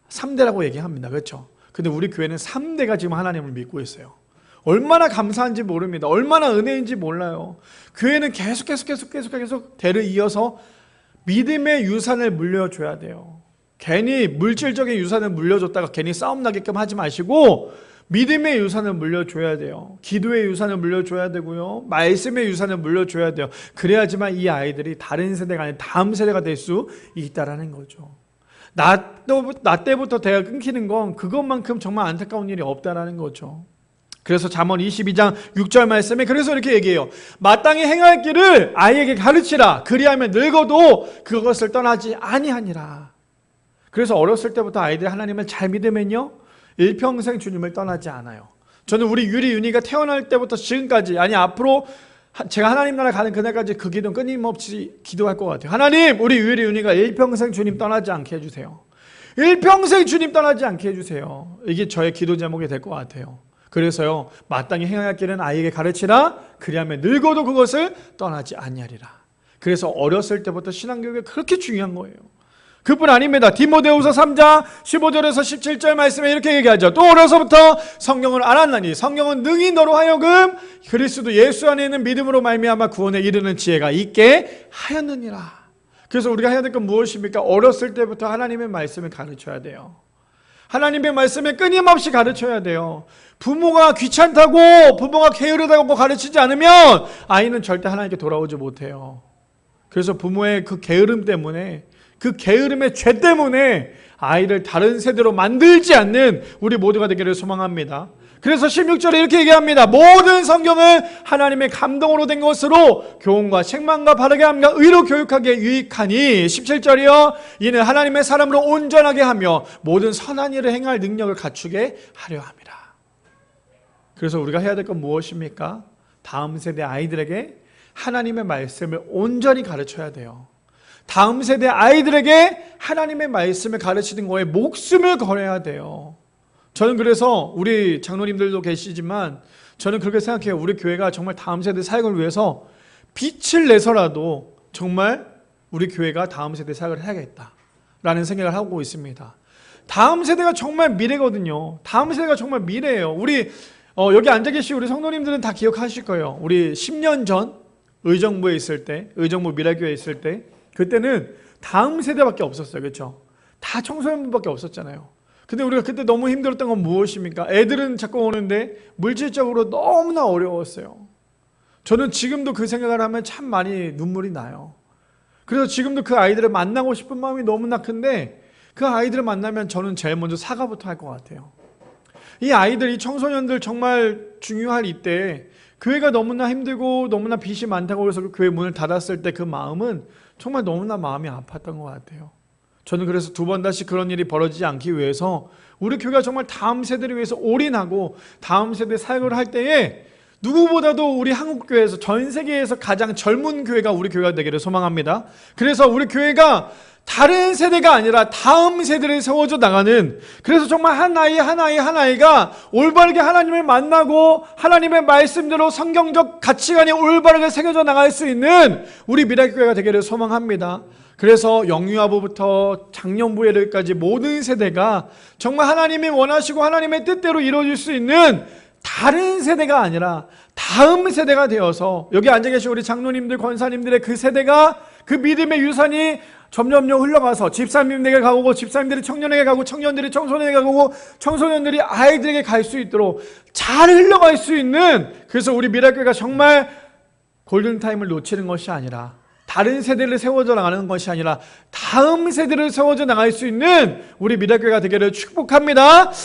3대라고 얘기합니다. 그렇죠? 근데 우리 교회는 3대가 지금 하나님을 믿고 있어요. 얼마나 감사한지 모릅니다. 얼마나 은혜인지 몰라요. 교회는 계속 대를 이어서 믿음의 유산을 물려줘야 돼요. 괜히 물질적인 유산을 물려줬다가 괜히 싸움 나게끔 하지 마시고 믿음의 유산을 물려줘야 돼요. 기도의 유산을 물려줘야 되고요, 말씀의 유산을 물려줘야 돼요. 그래야지만 이 아이들이 다른 세대가 아닌 다음 세대가 될 수 있다라는 거죠. 나 때부터 대가 끊기는 건 그것만큼 정말 안타까운 일이 없다라는 거죠. 그래서 잠언 22장 6절 말씀에 그래서 이렇게 얘기해요. 마땅히 행할 길을 아이에게 가르치라. 그리하면 늙어도 그것을 떠나지 아니하니라. 그래서 어렸을 때부터 아이들이 하나님을 잘 믿으면요, 일평생 주님을 떠나지 않아요. 저는 우리 유리 윤희가 태어날 때부터 지금까지, 아니 앞으로 제가 하나님 나라 가는 그날까지 그 기도는 끊임없이 기도할 것 같아요. 하나님, 우리 유리 윤희가 일평생 주님 떠나지 않게 해주세요. 일평생 주님 떠나지 않게 해주세요. 이게 저의 기도 제목이 될 것 같아요. 그래서요, 마땅히 행할 길은 아이에게 가르치라. 그리하면 늙어도 그것을 떠나지 아니하리라. 그래서 어렸을 때부터 신앙교육이 그렇게 중요한 거예요. 그뿐 아닙니다. 디모데후서 3장 15절에서 17절 말씀에 이렇게 얘기하죠. 또 어려서부터 성경을 알았나니 성경은 능히 너로 하여금 그리스도 예수 안에 있는 믿음으로 말미암아 구원에 이르는 지혜가 있게 하였느니라. 그래서 우리가 해야 될 건 무엇입니까? 어렸을 때부터 하나님의 말씀을 가르쳐야 돼요. 하나님의 말씀을 끊임없이 가르쳐야 돼요. 부모가 귀찮다고, 부모가 게으르다고 가르치지 않으면 아이는 절대 하나님께 돌아오지 못해요. 그래서 부모의 그 게으름 때문에, 그 게으름의 죄 때문에 아이를 다른 세대로 만들지 않는 우리 모두가 되기를 소망합니다. 그래서 16절에 이렇게 얘기합니다. 모든 성경은 하나님의 감동으로 된 것으로 교훈과 책망과 바르게 함과 의로 교육하기에 유익하니 17절이요 이는 하나님의 사람으로 온전하게 하며 모든 선한 일을 행할 능력을 갖추게 하려 함이라. 그래서 우리가 해야 될 건 무엇입니까? 다음 세대 아이들에게 하나님의 말씀을 온전히 가르쳐야 돼요. 다음 세대 아이들에게 하나님의 말씀을 가르치는 거에 목숨을 걸어야 돼요. 저는 그래서 우리 장로님들도 계시지만 저는 그렇게 생각해요. 우리 교회가 정말 다음 세대 사역을 위해서 빛을 내서라도 정말 우리 교회가 다음 세대 사역을 해야겠다라는 생각을 하고 있습니다. 다음 세대가 정말 미래거든요. 다음 세대가 정말 미래예요. 우리 여기 앉아 계신 우리 성도님들은 다 기억하실 거예요. 우리 10년 전 의정부에 있을 때, 의정부 미라교회에 있을 때 그때는 다음 세대밖에 없었어요. 그렇죠? 다 청소년분밖에 없었잖아요. 근데 우리가 그때 너무 힘들었던 건 무엇입니까? 애들은 자꾸 오는데 물질적으로 너무나 어려웠어요. 저는 지금도 그 생각을 하면 참 많이 눈물이 나요. 그래서 지금도 그 아이들을 만나고 싶은 마음이 너무나 큰데 그 아이들을 만나면 저는 제일 먼저 사과부터 할 것 같아요. 이 아이들, 이 청소년들 정말 중요할 이때 교회가 너무나 힘들고 너무나 빚이 많다고 해서 그 교회 문을 닫았을 때 그 마음은 정말 너무나 마음이 아팠던 것 같아요. 저는 그래서 두 번 다시 그런 일이 벌어지지 않기 위해서 우리 교회가 정말 다음 세대를 위해서 올인하고 다음 세대 사역을 할 때에 누구보다도 우리 한국교회에서 전 세계에서 가장 젊은 교회가 우리 교회가 되기를 소망합니다. 그래서 우리 교회가 다른 세대가 아니라 다음 세대를 세워져 나가는, 그래서 정말 한 아이가 올바르게 하나님을 만나고 하나님의 말씀대로 성경적 가치관이 올바르게 새겨져 나갈 수 있는 우리 미라교회가 되기를 소망합니다. 그래서 영유아부부터 장년부에까지 모든 세대가 정말 하나님이 원하시고 하나님의 뜻대로 이루어질 수 있는 다른 세대가 아니라 다음 세대가 되어서 여기 앉아 계신 우리 장로님들, 권사님들의 그 세대가 그 믿음의 유산이 점점점 흘러가서 집사님들에게 가고 집사님들이 청년에게 가고 청년들이 청소년에게 가고 청소년들이 아이들에게 갈 수 있도록 잘 흘러갈 수 있는, 그래서 우리 미라교회가 정말 골든타임을 놓치는 것이 아니라 다른 세대를 세워져 나가는 것이 아니라 다음 세대를 세워져 나갈 수 있는 우리 미라교회가 되기를 축복합니다.